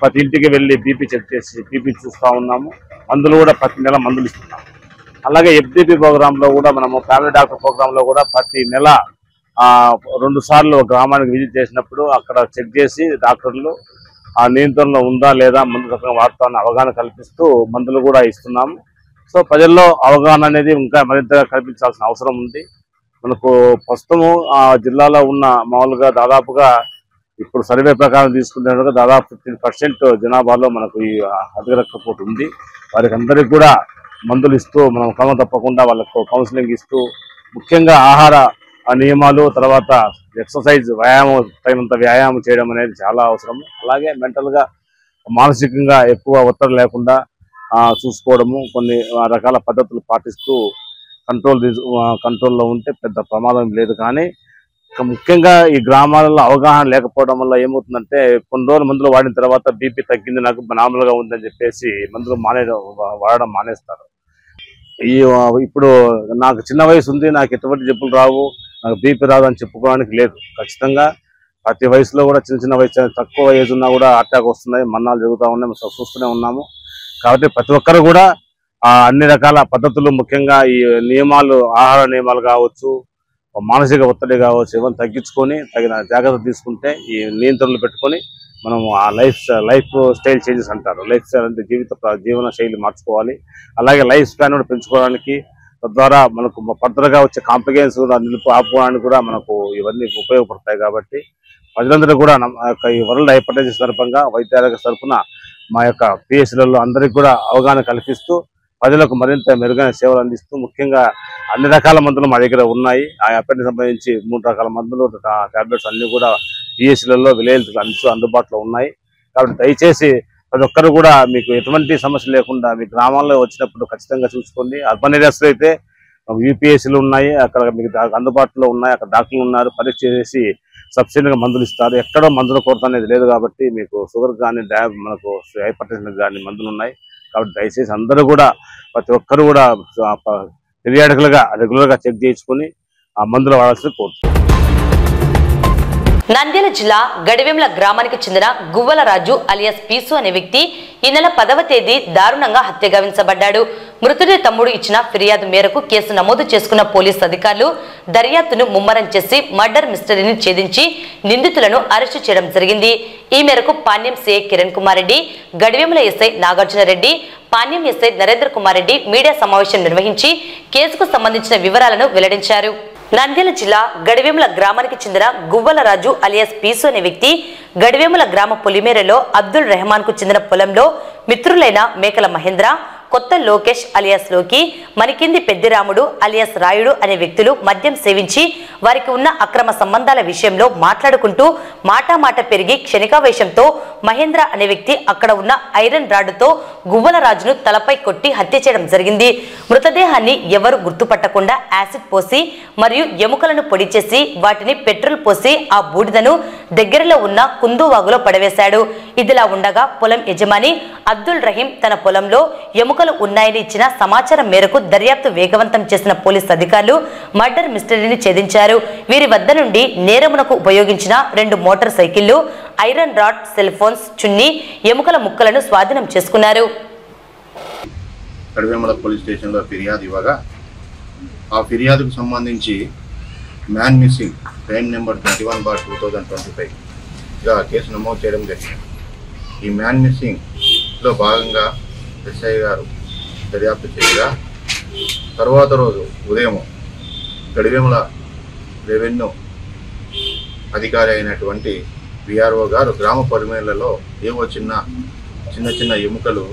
ప్రతి ఇంటికి వెళ్ళి బీపీ చెక్ చేసి బీపీ చూస్తూ ఉన్నాము. మందులు కూడా ప్రతి నెల మందులు ఇస్తున్నాము. అలాగే ఎఫ్డిపి ప్రోగ్రాంలో కూడా మనము ఫ్యామిలీ డాక్టర్ ప్రోగ్రాంలో కూడా ప్రతి నెల 2 సార్లు గ్రామానికి విజిట్ చేసినప్పుడు అక్కడ చెక్ చేసి డాక్టర్లు ఆ నియంత్రణలో ఉందా లేదా, మందు చక్కగా వాడుతామని అవగాహన కల్పిస్తూ మందులు కూడా ఇస్తున్నాము. సో ప్రజల్లో అవగాహన అనేది ఇంకా మరింతగా కల్పించాల్సిన అవసరం ఉంది. మనకు ప్రస్తుతము ఆ జిల్లాలో ఉన్న మామూలుగా దాదాపుగా ఇప్పుడు సర్వే ప్రకారం తీసుకున్నట్టుగా దాదాపు 15% జనాభాలో మనకు ఈ అధిక రక్తపోటు ఉంది. వారికి అందరికీ కూడా మందులు ఇస్తూ మనం క్రమం తప్పకుండా వాళ్ళకు కౌన్సిలింగ్ ఇస్తూ ముఖ్యంగా ఆహార నియమాలు, తర్వాత ఎక్సర్సైజ్, తగినంత వ్యాయామం చేయడం అనేది చాలా అవసరం. అలాగే మెంటల్గా, మానసికంగా ఎక్కువ ఒత్తిడి లేకుండా చూసుకోవడము, కొన్ని రకాల పద్ధతులు పాటిస్తూ కంట్రోల్లో ఉంటే పెద్ద ప్రమాదం లేదు. కానీ ముఖ్యంగా ఈ గ్రామాలలో అవగాహన లేకపోవడం వల్ల ఏమవుతుందంటే కొన్ని రోజులు మందులు వాడిన తర్వాత బీపీ తగ్గింది, నాకు నార్మల్గా ఉందని చెప్పేసి మందులు వాడడం మానేస్తారు. ఇప్పుడు నాకు చిన్న వయసు ఉంది, నాకు ఎటువంటి జబ్బులు రావు, నాకు బీపీ రాదు అని చెప్పుకోవడానికి లేదు. ఖచ్చితంగా ప్రతి వయసులో కూడా చిన్న వయసు తక్కువ ఏజ్ ఉన్నా కూడా అటాక్ వస్తున్నాయి, మరణాలు జరుగుతూ ఉన్నాయి, మనం చూస్తూనే ఉన్నాము. కాబట్టి ప్రతి ఒక్కరు కూడా అన్ని రకాల పద్ధతులు, ముఖ్యంగా ఈ నియమాలు, ఆహార నియమాలు కావచ్చు, మానసిక ఒత్తిడి కావచ్చు, ఇవన్నీ తగ్గించుకొని తగిన జాగ్రత్త తీసుకుంటే ఈ నియంత్రణలు పెట్టుకొని మనం ఆ లైఫ్ స్టైల్ చేంజెస్ అంటారు. లైఫ్ స్టైల్ అంటే జీవన శైలి మార్చుకోవాలి. అలాగే లైఫ్ స్పాన్ కూడా పెంచుకోవడానికి, తద్వారా మనకు ఫర్దర్గా వచ్చే కాంప్లికేషన్స్ కూడా ఆపుకోవడానికి కూడా మనకు ఇవన్నీ ఉపయోగపడతాయి. కాబట్టి ప్రజలందరూ కూడా ఈ వరల్డ్ హైపర్ టెన్షన్ సందర్భంగా వైద్యారోగ్య తరఫున మా యొక్క పిహెచ్లలో అందరికీ కూడా అవగాహన కల్పిస్తూ ప్రజలకు మరింత మెరుగైన సేవలు అందిస్తూ, ముఖ్యంగా అన్ని రకాల మందులు మా దగ్గర ఉన్నాయి. ఆ హైపర్ టెన్షన్ సంబంధించి 3 రకాల మందులు, టాబ్లెట్స్ అన్ని కూడా ఈఎస్లలో విలేజ్లకు అందుబాటులో ఉన్నాయి. కాబట్టి దయచేసి ప్రతి ఒక్కరు కూడా మీకు ఎటువంటి సమస్య లేకుండా మీ గ్రామాల్లో వచ్చినప్పుడు ఖచ్చితంగా చూసుకోండి. అర్బన్ ఏరియాస్లో అయితే యూపీఎస్సీలు ఉన్నాయి, అక్కడ మీకు అందుబాటులో ఉన్నాయి, అక్కడ డాక్టర్లు ఉన్నారు, పరీక్ష చేసి సబ్సిడీగా మందులు ఇస్తారు. ఎక్కడో మందుల కొరత అనేది లేదు. కాబట్టి మీకు షుగర్ కానీ మనకు హైపర్ టెన్షన్ కానీ మందులు ఉన్నాయి. కాబట్టి దయచేసి అందరూ కూడా ప్రతి ఒక్కరు కూడా పీరియాడికల్గా రెగ్యులర్గా చెక్ చేయించుకొని ఆ మందులు వాడాల్సింది కోరుతున్నాను. నంద్యాల జిల్లా గడివేముల గ్రామానికి చెందిన గువ్వల రాజు అలియాస్ పీసు అనే వ్యక్తి ఈ నెల 10వ తేదీ దారుణంగా హత్య గావించబడ్డాడు. మృతుడి తమ్ముడు ఇచ్చిన ఫిర్యాదు మేరకు కేసు నమోదు చేసుకున్న పోలీసు అధికారులు దర్యాప్తును ముమ్మరం చేసి మర్డర్ మిస్టరీని ఛేదించి నిందితులను అరెస్టు చేయడం జరిగింది. ఈ మేరకు Panyam CI Kiran Kumar Reddy, Gadivemula SI Nagarjuna Reddy, Panyam SI Narendra Kumar Reddy media సమావేశం నిర్వహించి కేసుకు సంబంధించిన వివరాలను వెల్లడించారు. నంద్యాల జిల్లా గడివేముల గ్రామానికి చెందిన గువ్వల రాజు అలియాస్ పీసు అనే వ్యక్తి గడివేముల గ్రామ పొలిమేరలో అబ్దుల్ రెహమాన్ కు చెందిన పొలంలో మిత్రులైన మేకల మహేంద్ర, కొత్త లోకేష్ అలియాస్ లోకి, మణికింది పెద్దిరాముడు అలియాస్ రాయుడు అనే వ్యక్తులు మద్యం సేవించి వారికి ఉన్న అక్రమ సంబంధాల విషయంలో మాట్లాడుకుంటూ మాటామాట పెరిగి క్షణికావేశంతో మహేంద్ర అనే వ్యక్తి అక్కడ ఉన్న ఐరన్ రాడ్డుతో గువ్వల రాజును తలపై కొట్టి హత్య చేయడం జరిగింది. మృతదేహాన్ని ఎవరు గుర్తుపట్టకుండా యాసిడ్ పోసి మరియు ఎముకలను పొడి చేసి వాటిని పెట్రోల్ పోసి ఆ బూడిదను దగ్గరలో ఉన్న కుందువాగులో పడవేశాడు. ఇదిలా ఉండగా పొలం యజమాని అబ్దుల్ రహీం తన పొలంలో ఎముకలు ఉన్నాయని ఇచ్చిన సమాచారం మేరకు దర్యాప్తు వేగవంతం చేసిన పోలీసు అధికారులు మర్డర్ మిస్టరీని ఛేదించారు. వీరి వద్ద నుండి నేరమునకు ఉపయోగించిన 2 మోటార్ సైకిళ్లు, ఐరన్ రాడ్, సెల్ ఫోన్స్, చున్నీ, ఎముకల ముక్కలను స్వాధీనం చేసుకున్నారు. గడివేముల పోలీస్ స్టేషన్లో ఫిర్యాదు ఇవ్వగా ఆ ఫిర్యాదుకు సంబంధించి మ్యాన్ మిస్సింగ్ క్రైమ్ నెంబర్ 21/2025గా కేసు నమోదు చేయడం జరిగింది. ఈ మ్యాన్ మిస్సింగ్లో భాగంగా ఎస్ఐ గారు దర్యాప్తు చేయగా తర్వాత రోజు ఉదయం గడివేముల రెవెన్యూ అధికారి అయినటువంటి విఆర్ఓ గారు గ్రామ పరిమేళ్లలో ఏవో చిన్న ఎముకలు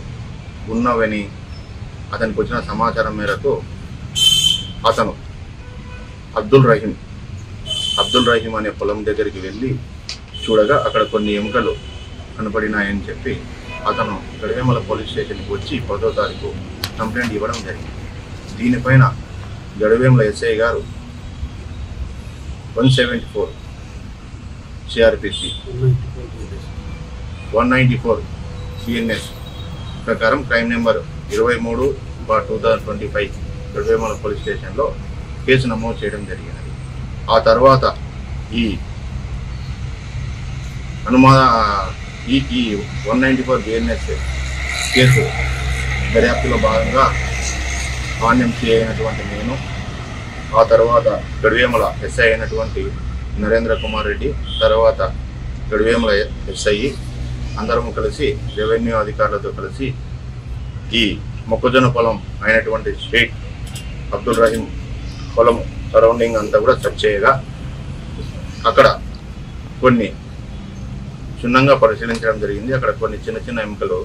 ఉన్నవని అతనికి వచ్చిన సమాచారం మేరకు అతను అబ్దుల్ రహీం అనే పొలం దగ్గరికి వెళ్ళి చూడగా అక్కడ కొన్ని ఎముకలు కనపడినాయని చెప్పి అతను గడివేముల పోలీస్ స్టేషన్కి వచ్చి 10వ తారీఖు కంప్లైంట్ ఇవ్వడం జరిగింది. దీనిపైన గడివేముల ఎస్ఐ గారు 174 సిఆర్పిసి 194 సిఎన్ఎస్ ప్రకారం క్రైమ్ నెంబర్ 23/2025 గడివేముల పోలీస్ స్టేషన్లో కేసు నమోదు చేయడం జరిగినది. ఆ తర్వాత ఈ 194 బిఎన్ఎస్ కేసు దర్యాప్తులో భాగంగా పాణ్యం సిఐ అయినటువంటి నేను, ఆ తర్వాత గడివేముల ఎస్ఐ అయినటువంటి నరేంద్ర కుమార్ రెడ్డి, తర్వాత గడివేముల ఎస్ఐ అందరము కలిసి రెవెన్యూ అధికారులతో కలిసి ఈ మొక్కజొన్న పొలం అయినటువంటి షేక్ అబ్దుల్ రహీం పొలం సరౌండింగ్ అంతా కూడా సెర్చ్ చేయగా అక్కడ కొన్ని క్షుణ్ణంగా పరిశీలించడం జరిగింది. అక్కడ కొన్ని చిన్న ఎముకలు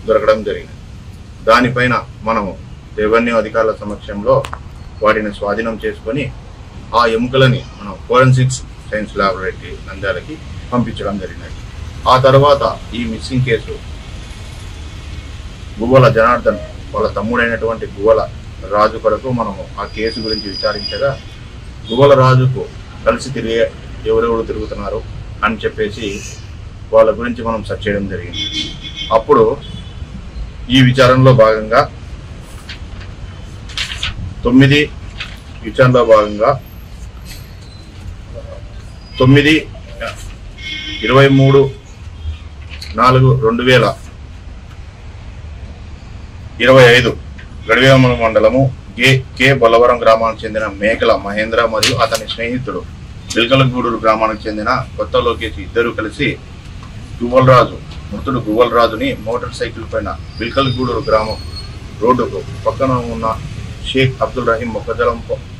దొరకడం జరిగింది. దానిపైన మనము రెవెన్యూ అధికారుల సమక్షంలో వాటిని స్వాధీనం చేసుకొని ఆ ఎముకలని మనం ఫోరెన్సిక్స్ సైన్స్ ల్యాబొరేటరీ నంద్యాలకి పంపించడం జరిగినది. ఆ తర్వాత ఈ మిస్సింగ్ కేసు గువ్వల జనార్దన్ వాళ్ళ తమ్ముడైనటువంటి గువ్వల రాజు కొరకు మనము ఆ కేసు గురించి విచారించగా గువ్వల రాజుకు కలిసి ఎవరెవరు తిరుగుతున్నారు అని చెప్పేసి వాళ్ళ గురించి మనం సెర్చ్ చేయడం జరిగింది. అప్పుడు ఈ విచారణలో భాగంగా 9/23/2025 గడివేముల మండలము కే బొల్లవరం గ్రామానికి చెందిన మేకల మహేంద్ర మరియు అతని స్నేహితుడు బిల్కలగూడూరు గ్రామానికి చెందిన కొత్త లోకేష్ ఇద్దరు కలిసి మృతుడు గువ్వలరాజుని మోటార్ సైకిల్ పైన బిల్కలగూడూరు గ్రామం రోడ్డుకు పక్కన ఉన్న షేక్ అబ్దుల్ రహీం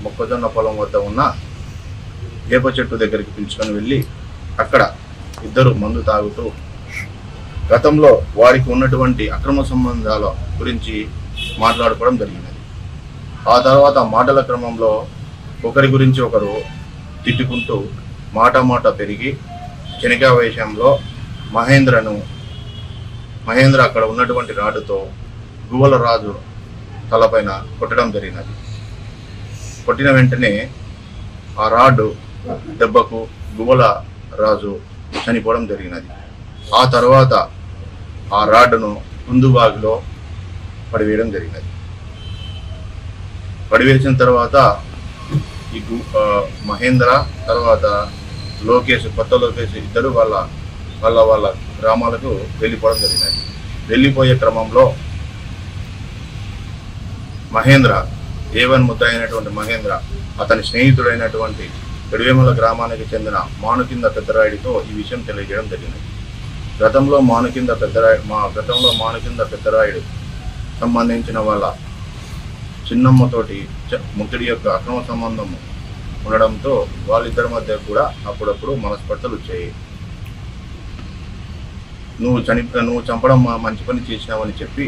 మొక్కజొన్న పొలం వద్ద ఉన్న వేప చెట్టు దగ్గరికి పిలుచుకొని వెళ్ళి అక్కడ ఇద్దరు మందు తాగుతూ గతంలో వారికి ఉన్నటువంటి అక్రమ సంబంధాల గురించి మాట్లాడుకోవడం జరిగినది. ఆ తర్వాత మాటల క్రమంలో ఒకరి గురించి ఒకరు తిట్టుకుంటూ మాట పెరిగి చెనికావేశంలో మహేంద్ర అక్కడ ఉన్నటువంటి రాడుతో గువ్వల రాజు తలపైన కొట్టడం జరిగినది. కొట్టిన వెంటనే ఆ రాడు దెబ్బకు గువ్వల రాజు చనిపోవడం జరిగినది. ఆ తర్వాత ఆ రాడ్డును కుందుబాగిలో పడివేయడం జరిగినది. పడివేసిన తర్వాత ఈ మహేంద్ర తర్వాత కొత్త లోకేష్ ఇద్దరు వాళ్ళ గ్రామాలకు వెళ్ళిపోవడం జరిగినది. వెళ్ళిపోయే క్రమంలో మహేంద్ర A1 ముద్ద అయినటువంటి మహేంద్ర అతని స్నేహితుడైనటువంటి గడివేముల గ్రామానికి చెందిన మానుకింద పెద్దరాయుడితో ఈ విషయం తెలియజేయడం జరిగినది. గతంలో మానుకింద పెద్దరాయుడు సంబంధించిన వాళ్ళ చిన్నమ్మతోటి ముద్దుడి యొక్క అక్రమ సంబంధం ఉండడంతో వాళ్ళిద్దరి మధ్య కూడా అప్పుడప్పుడు మనస్పర్ధలు వచ్చాయి. నువ్వు చంపడం మంచి పని చేసినావని చెప్పి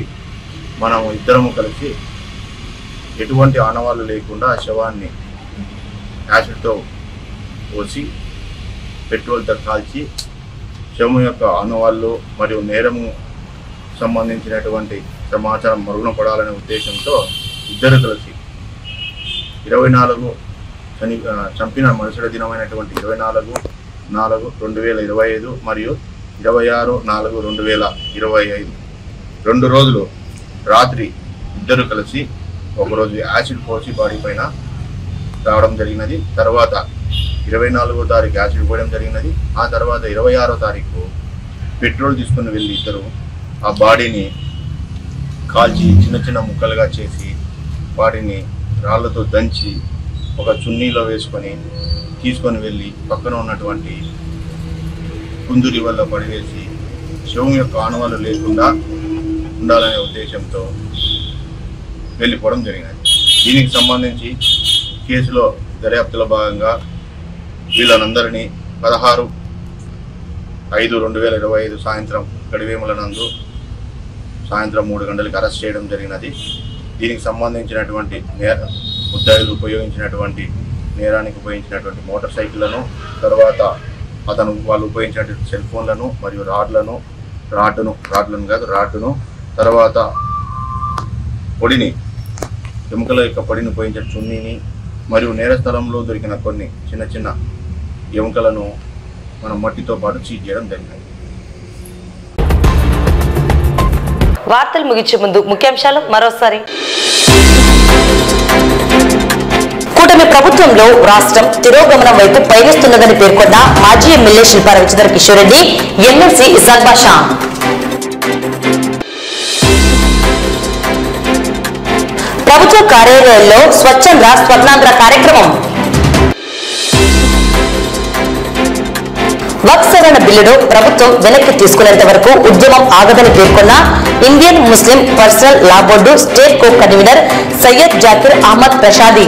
మనం ఇద్దరము కలిసి ఎటువంటి ఆనవాళ్ళు లేకుండా శవాన్ని యాసిడ్తో పోసి పెట్రోల్తో కాల్చి శవం యొక్క ఆనవాళ్ళు మరియు నేరము సంబంధించినటువంటి సమాచారం మరుగున పడాలనే ఉద్దేశంతో ఇద్దరు కలిసి 24 చంపిన మరుసటి దినమైనటువంటి 24/4/2025 మరియు 26/4/2025 2 రోజులు రాత్రి ఇద్దరు కలిసి ఒకరోజు యాసిడ్ పోసి బాడీ పైన రావడం జరిగినది. తర్వాత 24వ తారీఖు యాసిడ్ పోయడం జరిగినది. ఆ తర్వాత 26వ తారీఖు పెట్రోల్ తీసుకుని వెళ్ళి ఇద్దరు ఆ బాడీని కాల్చి చిన్న చిన్న ముక్కలుగా చేసి బాడీని రాళ్లతో దంచి ఒక చున్నీలో వేసుకొని తీసుకొని వెళ్ళి పక్కన ఉన్నటువంటి కుందురి వల్ల పడివేసి శవం యొక్క ఆనవాళ్ళు లేకుండా ఉండాలనే ఉద్దేశంతో వెళ్ళిపోవడం జరిగినది. దీనికి సంబంధించి కేసులో దర్యాప్తులో భాగంగా వీళ్ళనందరినీ 16/5/2025 సాయంత్రం గడివేముల నందు సాయంత్రం 3 గంటలకు అరెస్ట్ చేయడం జరిగినది. దీనికి సంబంధించినటువంటి ముద్దాయిలు ఉపయోగించినటువంటి నేరానికి ఉపయోగించినటువంటి మోటార్ సైకిళ్లను, తర్వాత వాళ్ళు ఉపయోగించినటువంటి సెల్ ఫోన్లను మరియు రాడ్డును తర్వాత పొడిని ఎముకల యొక్క పొడిని ఉపయోగించిన చున్నీని మరియు నేర స్థలంలో దొరికిన కొన్ని చిన్న చిన్న ఎముకలను మనం మట్టితో పాటు సీజ్ చేయడం జరిగింది. వార్తలు ముగించే ముందు ముఖ్యాంశాలు మరోసారి. కూటమి ప్రభుత్వంలో రాష్ట్రం తిరోగమనం వైపు పయనిస్తున్నదని పేర్కొన్న మాజీ ఎమ్మెల్యే శిల్పా రవిచంద్ర కిషోర్ రెడ్డి, ఎమ్మెల్సీ ఇసాక్ బాషా. ప్రభుత్వ కార్యాలయాల్లో స్వచ్ఛంద స్వర్ణాంధ్ర కార్యక్రమం. వక్ఫ్ సవరణ బిల్లును ప్రభుత్వం వెనక్కి తీసుకునేంత వరకు ఉద్యమం ఆగదని పేర్కొన్న Indian Muslim personal law board state co convener Syed Zakir Ahmed ప్రషాదీ.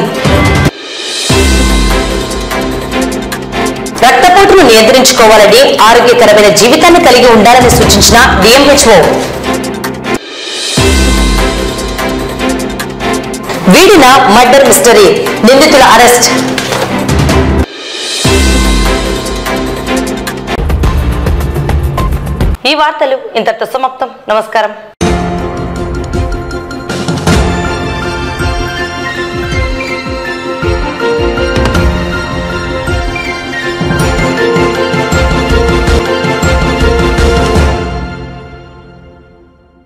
రక్తపోటును నియంత్రించుకోవాలని, ఆరోగ్యకరమైన జీవితాన్ని కలిగి ఉండాలని సూచించిన డిఎంహెచ్ఓ. వీడిన మర్డర్ మిస్టరీ, నిందితుల అరెస్ట్. ఈ వార్తలు ఇంతటితో సమాప్తం. నమస్కారం.